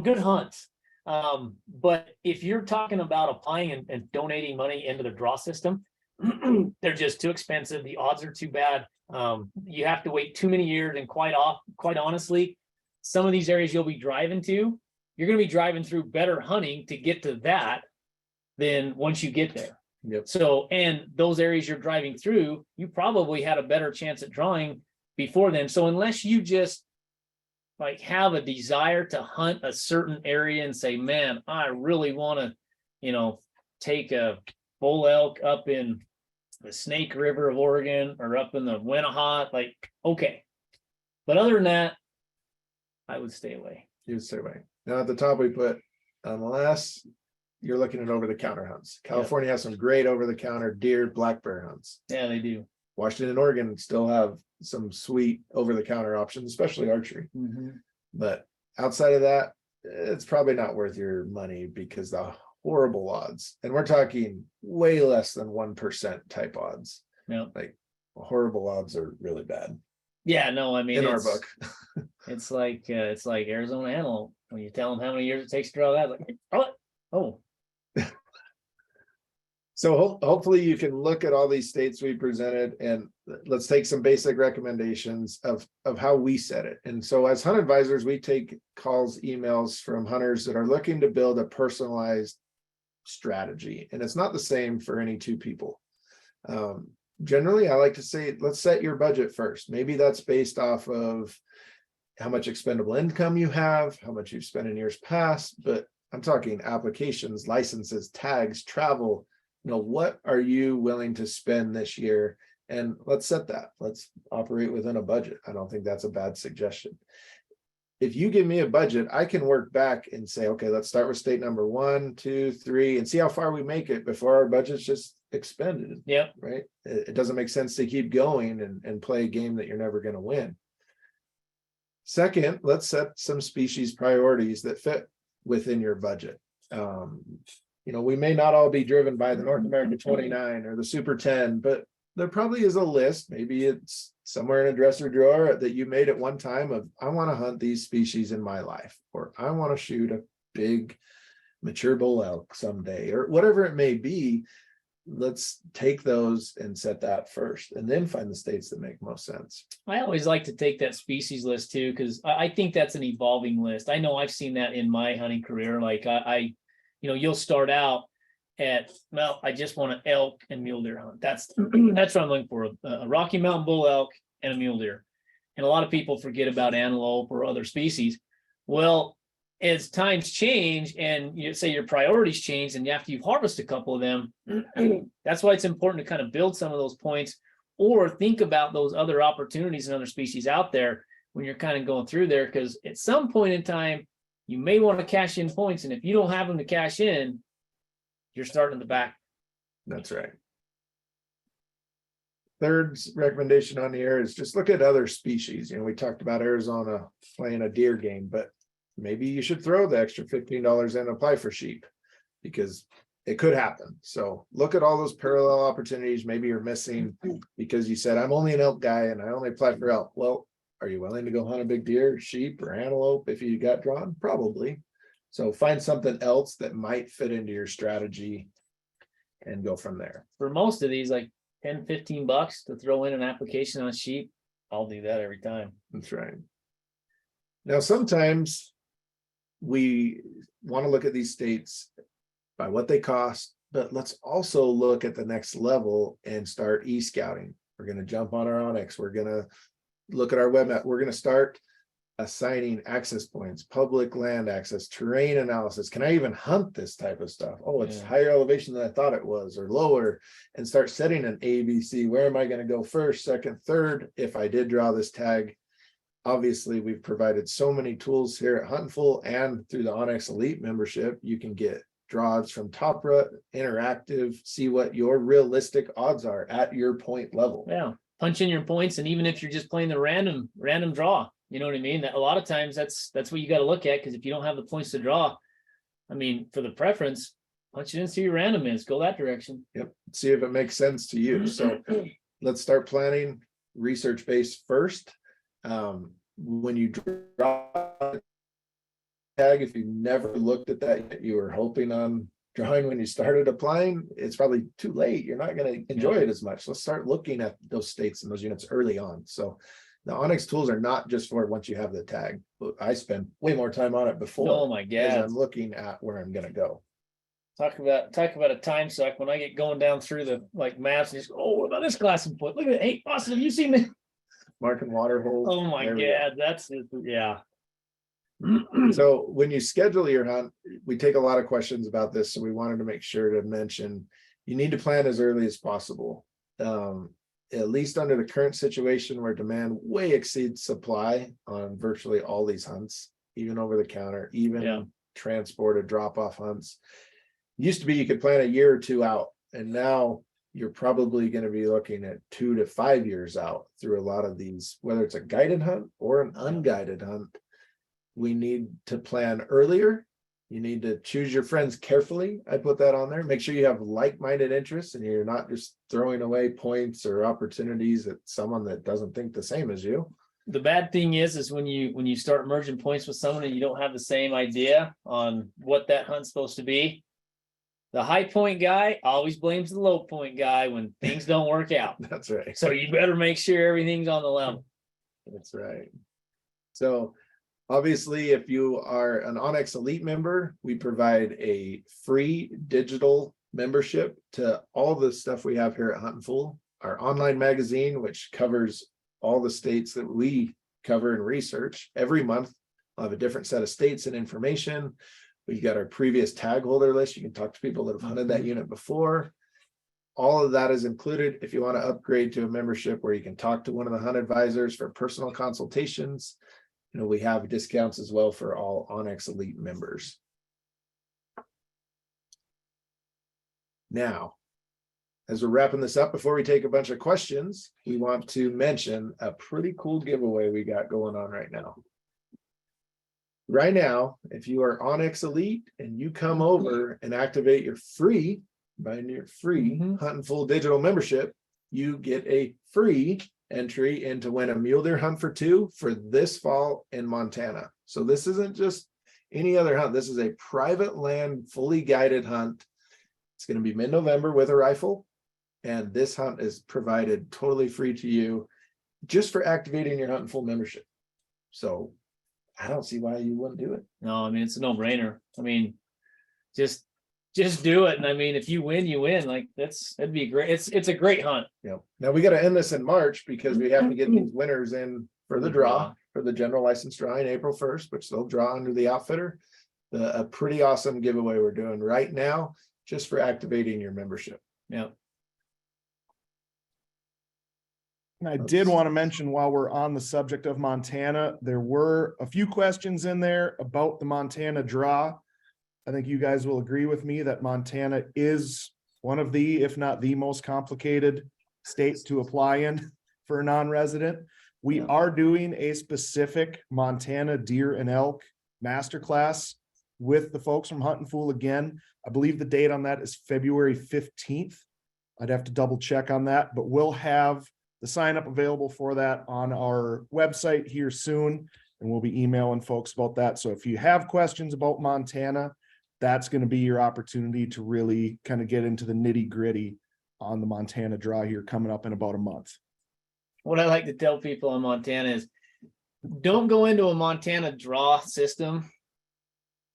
good hunts. But if you're talking about applying and donating money into the draw system, they're just too expensive. The odds are too bad. You have to wait too many years, and quite honestly, some of these areas you'll be driving to, you're going to be driving through better hunting to get to that than once you get there. Yep. So, and those areas you're driving through, you probably had a better chance at drawing before then. So unless you just have a desire to hunt a certain area and say, man, I really want to, take a bull elk up in the Snake River of Oregon or up in the Winnehaha, okay. But other than that, I would stay away. you'd stay away. Now at the top we put, unless you're looking at over-the-counter hunts. California has some great over-the-counter deer, black bear hunts. Yeah, they do. Washington and Oregon still have some sweet over-the-counter options, especially archery. Mm-hmm. But outside of that, it's probably not worth your money because the horrible odds, and we're talking way less than 1% type odds. Yeah. Horrible odds are really bad. Yeah, no, In our book. it's like Arizona antelope. When you tell them how many years it takes to draw that, oh. So hopefully you can look at all these states we presented, and let's take some basic recommendations of how we set it. And so as hunt advisors, we take calls, emails from hunters that are looking to build a personalized strategy. And it's not the same for any two people. Generally, I like to say, let's set your budget first. Maybe that's based off of how much expendable income you have, how much you've spent in years past, but I'm talking applications, licenses, tags, travel. What are you willing to spend this year? And let's set that. Let's operate within a budget. I don't think that's a bad suggestion. If you give me a budget, I can work back and say, okay, let's start with state number 1, 2, 3, and see how far we make it before our budget's just expended. Yeah. Right. It doesn't make sense to keep going and play a game that you're never going to win. Second, let's set some species priorities that fit within your budget. We may not all be driven by the North America 29 or the Super 10, but there probably is a list. Maybe it's somewhere in a dresser drawer that you made at one time of, I want to hunt these species in my life, or I want to shoot a big mature bull elk someday, or whatever it may be. Let's take those and set that first, and then find the states that make most sense. I always like to take that species list too, because I think that's an evolving list. I know I've seen that in my hunting career. You'll start out at, I just want an elk and mule deer hunt. That's what I'm looking for, a Rocky Mountain bull elk and a mule deer. And a lot of people forget about antelope or other species. Well, as times change and you say your priorities change, and after you've harvested a couple of them, that's why it's important to kind of build some of those points, or think about those other opportunities and other species out there when you're kind of going through there, because at some point in time, you may want to cash in points. And if you don't have them to cash in, you're starting at the back. That's right. Third recommendation on here is just look at other species. We talked about Arizona playing a deer game, but maybe you should throw the extra $15 in and apply for sheep because it could happen. So look at all those parallel opportunities. Maybe you're missing because you said, I'm only an elk guy and I only apply for elk. Well, are you willing to go hunt a big deer, sheep, or antelope if you got drawn? Probably. So find something else that might fit into your strategy and go from there. For most of these, like 10, $15 to throw in an application on a sheep, I'll do that every time. That's right. Now, sometimes we want to look at these states by what they cost, but let's also look at the next level and start e-scouting. We're going to jump on our Onyx. We're going to look at our web map. We're going to start assigning access points, public land access, terrain analysis. Can I even hunt this type of stuff? Oh, it's higher elevation than I thought it was, or lower, and start setting an ABC. Where am I going to go first, second, third? If I did draw this tag, obviously we've provided so many tools here at Huntin Fool and through the onX Elite membership. You can get draws from Top Rut, interactive, see what your realistic odds are at your point level. Yeah, punch in your points, and even if you're just playing the random draw, you know what I mean? That a lot of times that's what you got to look at, because if you don't have the points to draw, I mean, for the preference, punch it in, see your random is, go that direction. Yep. See if it makes sense to you. So let's start planning research based first. When you draw a tag, if you never looked at that yet, you were hoping on drawing when you started applying, it's probably too late. You're not going to enjoy it as much. Let's start looking at those states and those units early on. So the onX tools are not just for once you have the tag. I spend way more time on it before. Oh my God. I'm looking at where I'm going to go. Talk about a time suck when I get going down through the maps and just, oh, what about this glass and put? Look at it. Hey, Austin, have you seen this? Marking water holes. Oh my God, that's it. Yeah. So when you schedule your hunt, we take a lot of questions about this. So we wanted to make sure to mention you need to plan as early as possible. At least under the current situation where demand way exceeds supply on virtually all these hunts, even over the counter, even transported drop-off hunts. Used to be you could plan a year or two out, and now you're probably going to be looking at 2 to 5 years out through a lot of these, whether it's a guided hunt or an unguided hunt. We need to plan earlier. You need to choose your friends carefully. I put that on there. Make sure you have like-minded interests and you're not just throwing away points or opportunities at someone that doesn't think the same as you. The bad thing is when you start merging points with someone and you don't have the same idea on what that hunt's supposed to be. The high point guy always blames the low point guy when things don't work out. That's right. So you better make sure everything's on the level. That's right. So obviously, if you are an onX Elite member, we provide a free digital membership to all the stuff we have here at Huntin Fool. Our online magazine, which covers all the states that we cover and research. Every month, we'll have a different set of states and information. We got our previous tag holder list. You can talk to people that have hunted that unit before. All of that is included. If you want to upgrade to a membership where you can talk to one of the hunt advisors for personal consultations, we have discounts as well for all onX Elite members. Now, as we're wrapping this up, before we take a bunch of questions, we want to mention a pretty cool giveaway we got going on right now. Right now, if you are onX Elite and you come over and activate your free, Huntin Fool digital membership, you get a free entry into win a mule deer hunt for 2 for this fall in Montana. So this isn't just any other hunt. This is a private land, fully guided hunt. It's going to be mid-November with a rifle. And this hunt is provided totally free to you just for activating your Huntin Fool membership. So I don't see why you wouldn't do it. No, I mean, it's a no-brainer. I mean, just do it. And I mean, if you win, you win. Like that'd be great. It's a great hunt. Yeah. Now we got to end this in March because we have to get these winners in for the draw for the general license draw in April 1st, which they'll draw under the outfitter. A pretty awesome giveaway we're doing right now just for activating your membership. Yeah. And I did want to mention while we're on the subject of Montana, there were a few questions in there about the Montana draw. I think you guys will agree with me that Montana is one of the, if not the most complicated states to apply in for a non-resident. We Yeah. are doing a specific Montana deer and elk masterclass with the folks from Huntin Fool again. I believe the date on that is February 15th. I'd have to double check on that, but we'll have the sign up available for that on our website here soon. And we'll be emailing folks about that. So if you have questions about Montana, that's going to be your opportunity to really kind of get into the nitty gritty on the Montana draw here coming up in about a month. What I like to tell people in Montana is don't go into a Montana draw system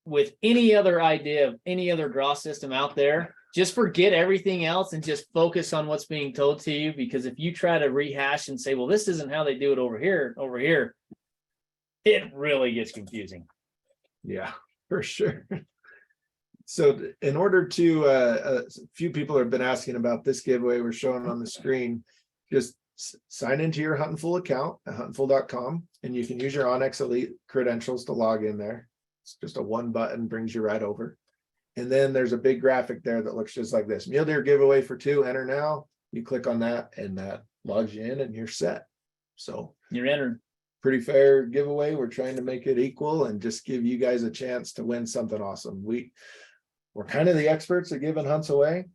with any other idea of any other draw system out there. Just forget everything else and just focus on what's being told to you. Because if you try to rehash and say, well, this isn't how they do it over here, it really gets confusing. Yeah, for sure. So in order to, a few people have been asking about this giveaway we're showing on the screen. Just sign into your Huntin Fool account at huntinfool.com, and you can use your onX Elite credentials to log in there. It's just a one button, brings you right over. And then there's a big graphic there that looks just like this. Mule deer giveaway for 2, enter now. You click on that and that logs you in and you're set. So You're entered. pretty fair giveaway. We're trying to make it equal and just give you guys a chance to win something awesome. We're kind of the experts at giving hunts away.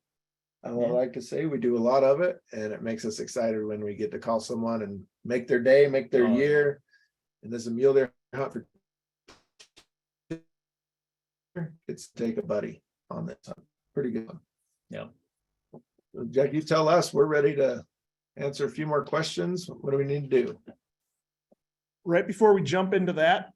I would like to say we do a lot of it, and it makes us excited when we get to call someone and make their day, make their year. And there's a mule deer hunt for it's take a buddy on this hunt. Pretty good one. Yeah. Jack, you tell us, we're ready to answer a few more questions. What do we need to do? Right before we jump into that,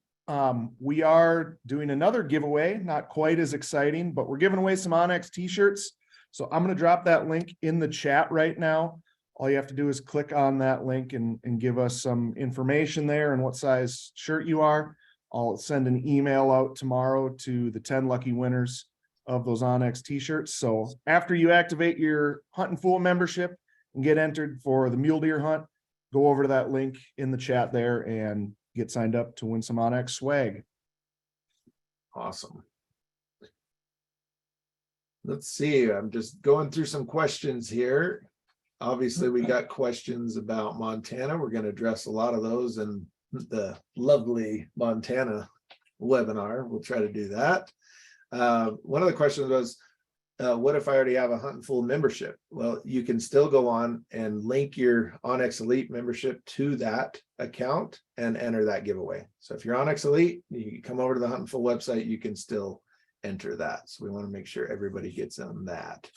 we are doing another giveaway, not quite as exciting, but we're giving away some onX t-shirts. So I'm going to drop that link in the chat right now. All you have to do is click on that link and give us some information there and what size shirt you are. I'll send an email out tomorrow to the 10 lucky winners of those onX t-shirts. So after you activate your Huntin Fool membership and get entered for the mule deer hunt, go over to that link in the chat there and get signed up to win some onX swag. Awesome. Let's see. I'm just going through some questions here. Obviously, we got questions about Montana. We're going to address a lot of those in the lovely Montana webinar. We'll try to do that. One of the questions was, what if I already have a Huntin Fool membership? Well, you can still go on and link your onX Elite membership to that account and enter that giveaway. So if you're onX Elite, you come over to the Huntin Fool website, you can still enter that. So we want to make sure everybody gets on that.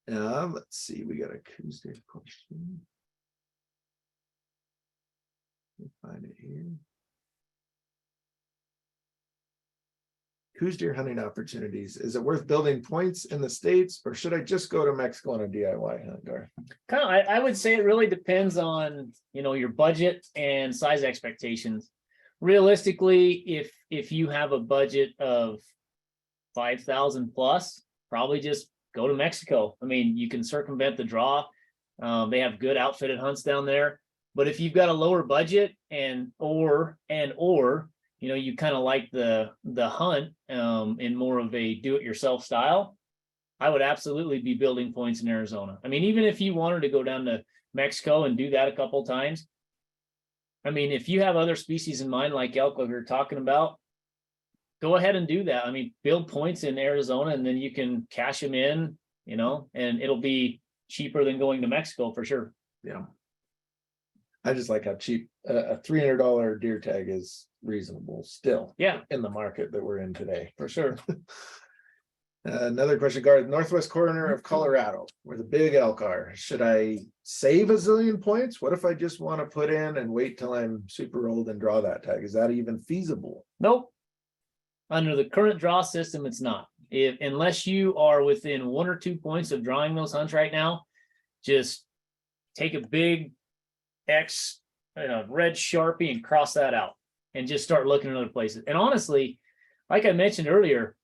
Let's see, we got a Tuesday question. Find it here. Coos deer hunting opportunities. Is it worth building points in the States, or should I just go to Mexico on a DIY hunt, Gar? Kind of, I would say it really depends on, your budget and size expectations. Realistically, if you have a budget of 5,000 plus, probably just go to Mexico. I mean, you can circumvent the draw. They have good outfitted hunts down there. But if you've got a lower budget or you kind of like the hunt in more of a do-it-yourself style, I would absolutely be building points in Arizona. I mean, even if you wanted to go down to Mexico and do that a couple of times, I mean, if you have other species in mind, like elk like we were talking about, go ahead and do that. I mean, build points in Arizona and then you can cash them in, and it'll be cheaper than going to Mexico for sure. Yeah. I just like how cheap a $300 deer tag is reasonable still. Yeah, in the market that we're in today. for sure. Another question, Garth, northwest corner of Colorado, where the big elk are. Should I save a zillion points? What if I just want to put in and wait till I'm super old and draw that tag? Is that even feasible? Nope. Under the current draw system, it's not. Unless you are within 1 or 2 points of drawing those hunts right now, just take a big X, red Sharpie and cross that out and just start looking at other places. And honestly, like I mentioned earlier,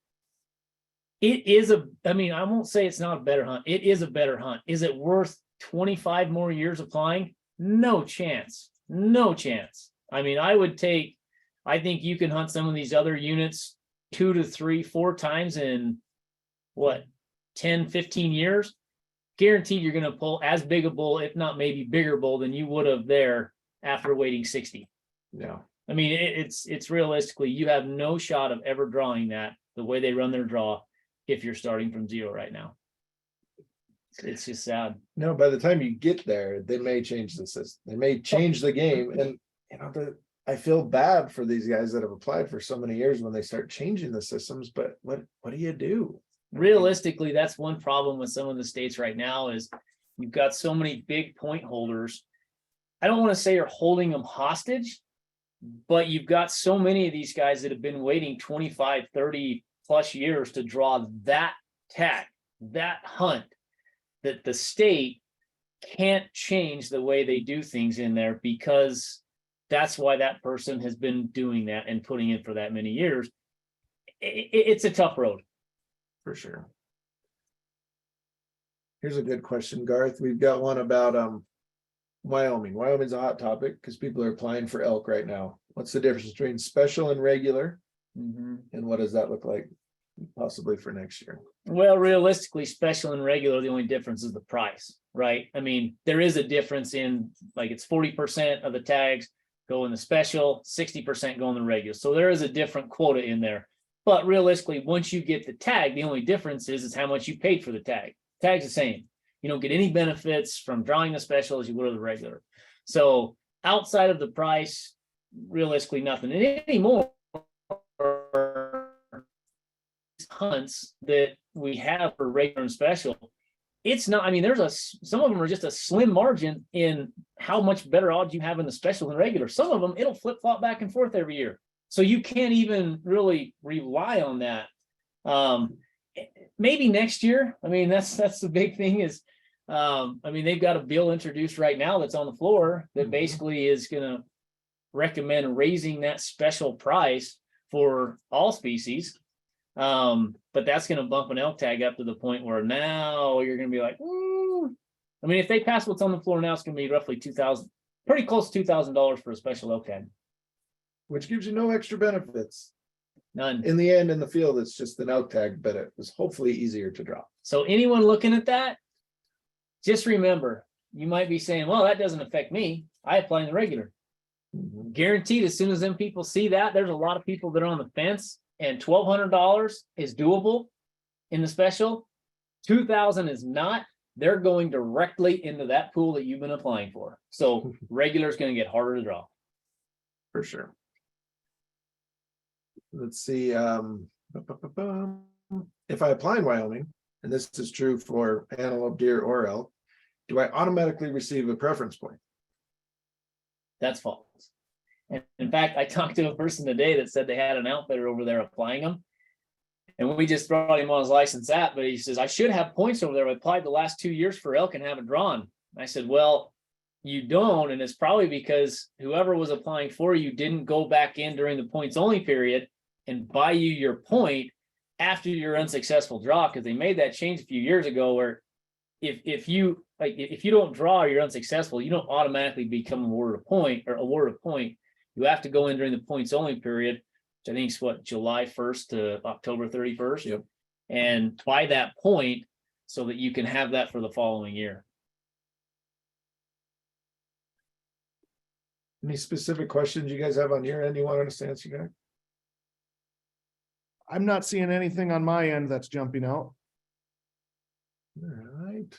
I won't say it's not a better hunt. It is a better hunt. Is it worth 25 more years applying? No chance. No chance. I mean, I think you can hunt some of these other units 2 to 3, 4 times in what, 10, 15 years, guaranteed you're going to pull as big a bull, if not maybe bigger bull than you would have there after waiting 60. Yeah. I mean, it's realistically, you have no shot of ever drawing that the way they run their draw if you're starting from zero right now. It's just sad. No, by the time you get there, they may change the system. They may change the game. And I feel bad for these guys that have applied for so many years when they start changing the systems, but what do you do? Realistically, that's one problem with some of the states right now is you've got so many big point holders. I don't want to say you're holding them hostage, but you've got so many of these guys that have been waiting 25, 30 plus years to draw that tag, that hunt, that the state can't change the way they do things in there, because that's why that person has been doing that and putting in for that many years. It's a tough road. For sure. Here's a good question, Garth. We've got one about Wyoming. Wyoming's a hot topic because people are applying for elk right now. What's the difference between special and regular? And what does that look like possibly for next year? Well, realistically, special and regular, the only difference is the price, right? I mean, there is a difference in, like, it's 40% of the tags go in the special, 60% go in the regular. So there is a different quota in there. But realistically, once you get the tag, the only difference is how much you paid for the tag. Tag's the same. You don't get any benefits from drawing the special as you would of the regular. So outside of the price, realistically, nothing. And anymore, hunts that we have for regular and special, it's not, I mean, some of them are just a slim margin in how much better odds you have in the special than regular. Some of them, it'll flip-flop back and forth every year. So you can't even really rely on that. Maybe next year. I mean, that's the big thing is, I mean, they've got a bill introduced right now that's on the floor that basically is going to recommend raising that special price for all species. But that's going to bump an elk tag up to the point where now you're going to be like, I mean, if they pass what's on the floor now, it's going to be roughly $2,000, pretty close to $2,000 for a special elk tag. Which gives you no extra benefits. None. In the end, in the field, it's just an elk tag, but it was hopefully easier to draw. So anyone looking at that, just remember, you might be saying, well, that doesn't affect me. I apply in the regular. Guaranteed, as soon as them people see that, there's a lot of people that are on the fence, and $1,200 is doable in the special. $2,000 is not. They're going directly into that pool that you've been applying for. So regular is going to get harder to draw. For sure. Let's see. If I apply in Wyoming, and this is true for antelope, deer, or elk, do I automatically receive a preference point? That's false. And in fact, I talked to a person today that said they had an outfitter over there applying them. And we just brought him on his license app, but he says, I should have points over there. I applied the last 2 years for elk and haven't drawn. I said, well, you don't. And it's probably because whoever was applying for you didn't go back in during the points only period and buy you your point after your unsuccessful draw, because they made that change a few years ago where if you don't draw or you're unsuccessful, you don't automatically become awarded a point. You have to go in during the points only period, which I think is what, July 1st to October 31st. Yep. And buy that point so that you can have that for the following year. Any specific questions you guys have on your end you want us to answer, guys? I'm not seeing anything on my end that's jumping out. All right.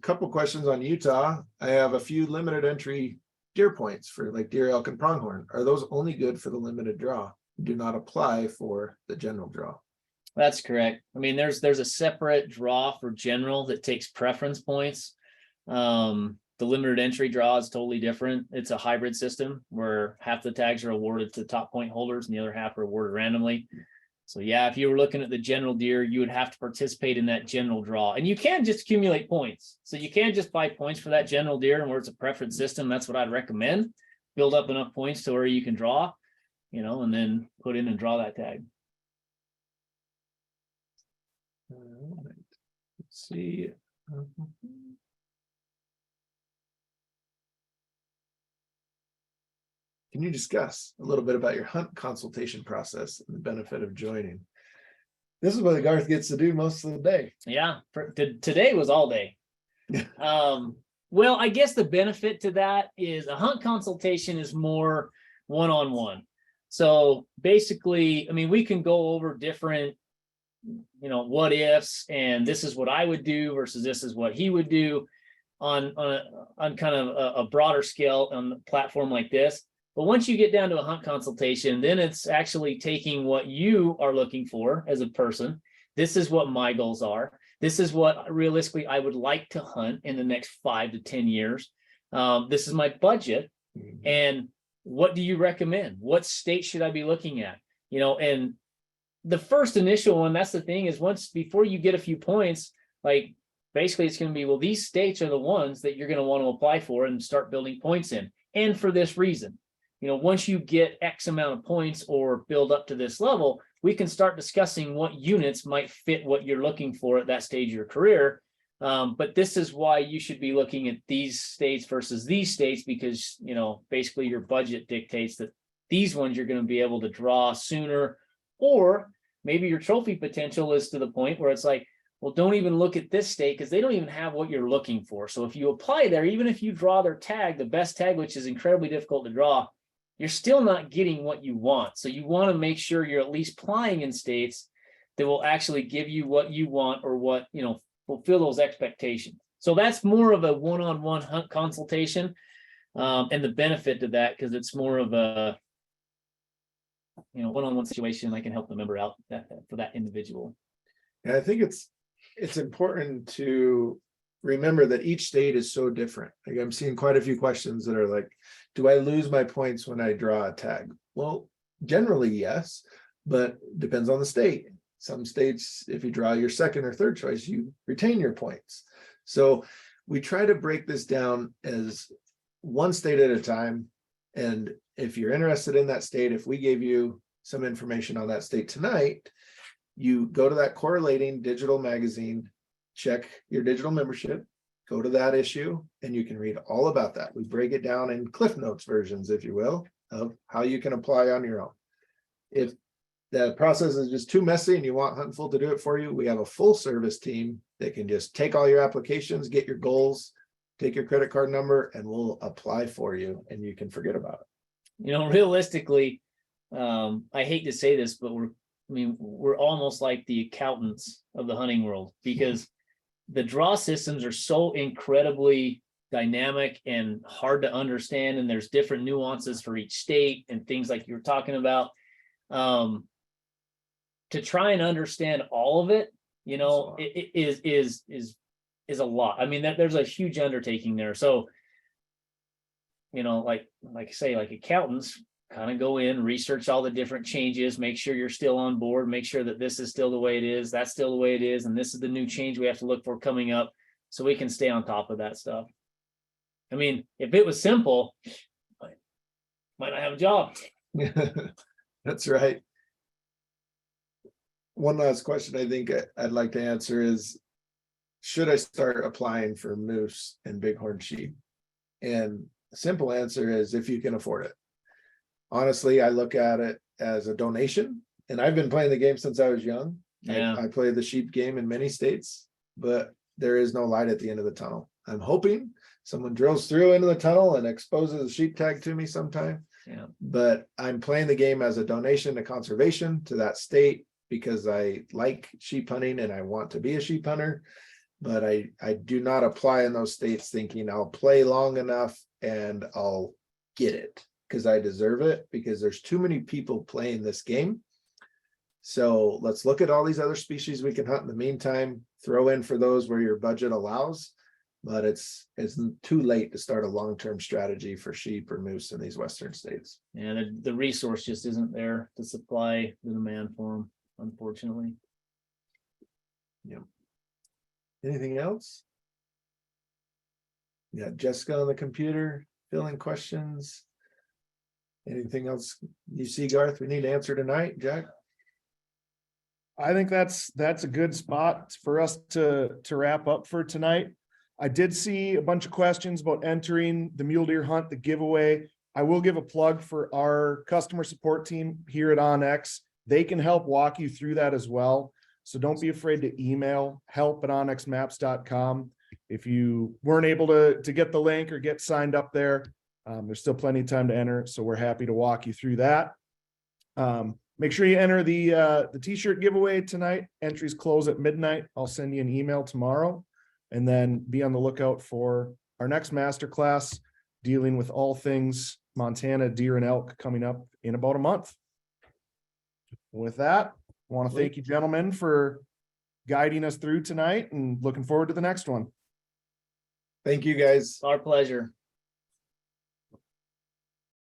Couple questions on Utah. I have a few limited entry deer points for like deer, elk, and pronghorn. Are those only good for the limited draw? Do not apply for the general draw. That's correct. I mean, there's a separate draw for general that takes preference points. The limited entry draw is totally different. It's a hybrid system where half the tags are awarded to top point holders and the other half are awarded randomly. So yeah, if you were looking at the general deer, you would have to participate in that general draw. And you can just accumulate points. So you can't just buy points for that general deer, and where it's a preference system, that's what I'd recommend. Build up enough points to where you can draw, and then put in and draw that tag. All right. Let's see. can you discuss a little bit about your hunt consultation process and the benefit of joining? This is what Garth gets to do most of the day. Yeah, today was all day. Well, I guess the benefit to that is a hunt consultation is more one-on-one. So basically, I mean, we can go over different, what ifs, and this is what I would do versus this is what he would do on kind of a broader scale on a platform like this. But once you get down to a hunt consultation, then it's actually taking what you are looking for as a person. This is what my goals are. This is what realistically I would like to hunt in the next 5 to 10 years. This is my budget. And what do you recommend? What state should I be looking at? And the first initial one, that's the thing, is before you get a few points, like basically it's going to be, well, these states are the ones that you're going to want to apply for and start building points in. And for this reason, once you get X amount of points or build up to this level, we can start discussing what units might fit what you're looking for at that stage of your career. But this is why you should be looking at these states versus these states, because, basically your budget dictates that these ones you're going to be able to draw sooner, or maybe your trophy potential is to the point where it's like, well, don't even look at this state because they don't even have what you're looking for. So if you apply there, even if you draw their tag, the best tag, which is incredibly difficult to draw, you're still not getting what you want. So you want to make sure you're at least applying in states that will actually give you what you want, or what, fulfill those expectations. So that's more of a one-on-one hunt consultation, and the benefit to that, because it's more of a, one-on-one situation. I can help the member out for that individual. And I think it's important to remember that each state is so different. Like, I'm seeing quite a few questions that are like, do I lose my points when I draw a tag? Well, generally, yes, but depends on the state. Some states, if you draw your second or third choice, you retain your points. So we try to break this down as one state at a time. And if you're interested in that state, if we gave you some information on that state tonight, you go to that correlating digital magazine, check your digital membership, go to that issue, and you can read all about that. We break it down in Cliff Notes versions, if you will, of how you can apply on your own. If the process is just too messy and you want Huntin Fool to do it for you, we have a full service team that can just take all your applications, get your goals, take your credit card number, and we'll apply for you, and you can forget about it. Realistically, I hate to say this, but we're almost like the accountants of the hunting world, because the draw systems are so incredibly dynamic and hard to understand, and there's different nuances for each state and things like you were talking about. To try and understand all of it, it is a lot. I mean, there's a huge undertaking there. So, like I say, like accountants kind of go in, research all the different changes, make sure you're still on board, make sure that this is still the way it is, that's still the way it is, and this is the new change we have to look for coming up, so we can stay on top of that stuff. I mean, if it was simple, I might not have a job. That's right. One last question I think I'd like to answer is, should I start applying for moose and bighorn sheep? And the simple answer is, if you can afford it. Honestly, I look at it as a donation, and I've been playing the game since I was young. Yeah. I play the sheep game in many states, but there is no light at the end of the tunnel. I'm hoping someone drills through into the tunnel and exposes a sheep tag to me sometime. Yeah. But I'm playing the game as a donation to conservation, to that state, because I like sheep hunting and I want to be a sheep hunter. But I do not apply in those states thinking I'll play long enough and I'll get it because I deserve it, because there's too many people playing this game. So let's look at all these other species we can hunt in the meantime, throw in for those where your budget allows, but it's too late to start a long-term strategy for sheep or moose in these Western states. Yeah, the resource just isn't there to supply the demand for them, unfortunately. Yeah. Anything else? Yeah, Jessica on the computer, filling questions. Anything else you see, Garth, we need to answer tonight, Jack? I think that's a good spot for us to wrap up for tonight. I did see a bunch of questions about entering the mule deer hunt, the giveaway. I will give a plug for our customer support team here at onX. They can help walk you through that as well. So don't be afraid to email help@onxmaps.com. If you weren't able to get the link or get signed up there, there's still plenty of time to enter. So we're happy to walk you through that. Make sure you enter the t-shirt giveaway tonight. Entries close at midnight. I'll send you an email tomorrow, and then be on the lookout for our next masterclass dealing with all things Montana deer and elk coming up in about a month. With that, I want to thank you gentlemen for guiding us through tonight, and looking forward to the next one. Thank you, guys. Our pleasure.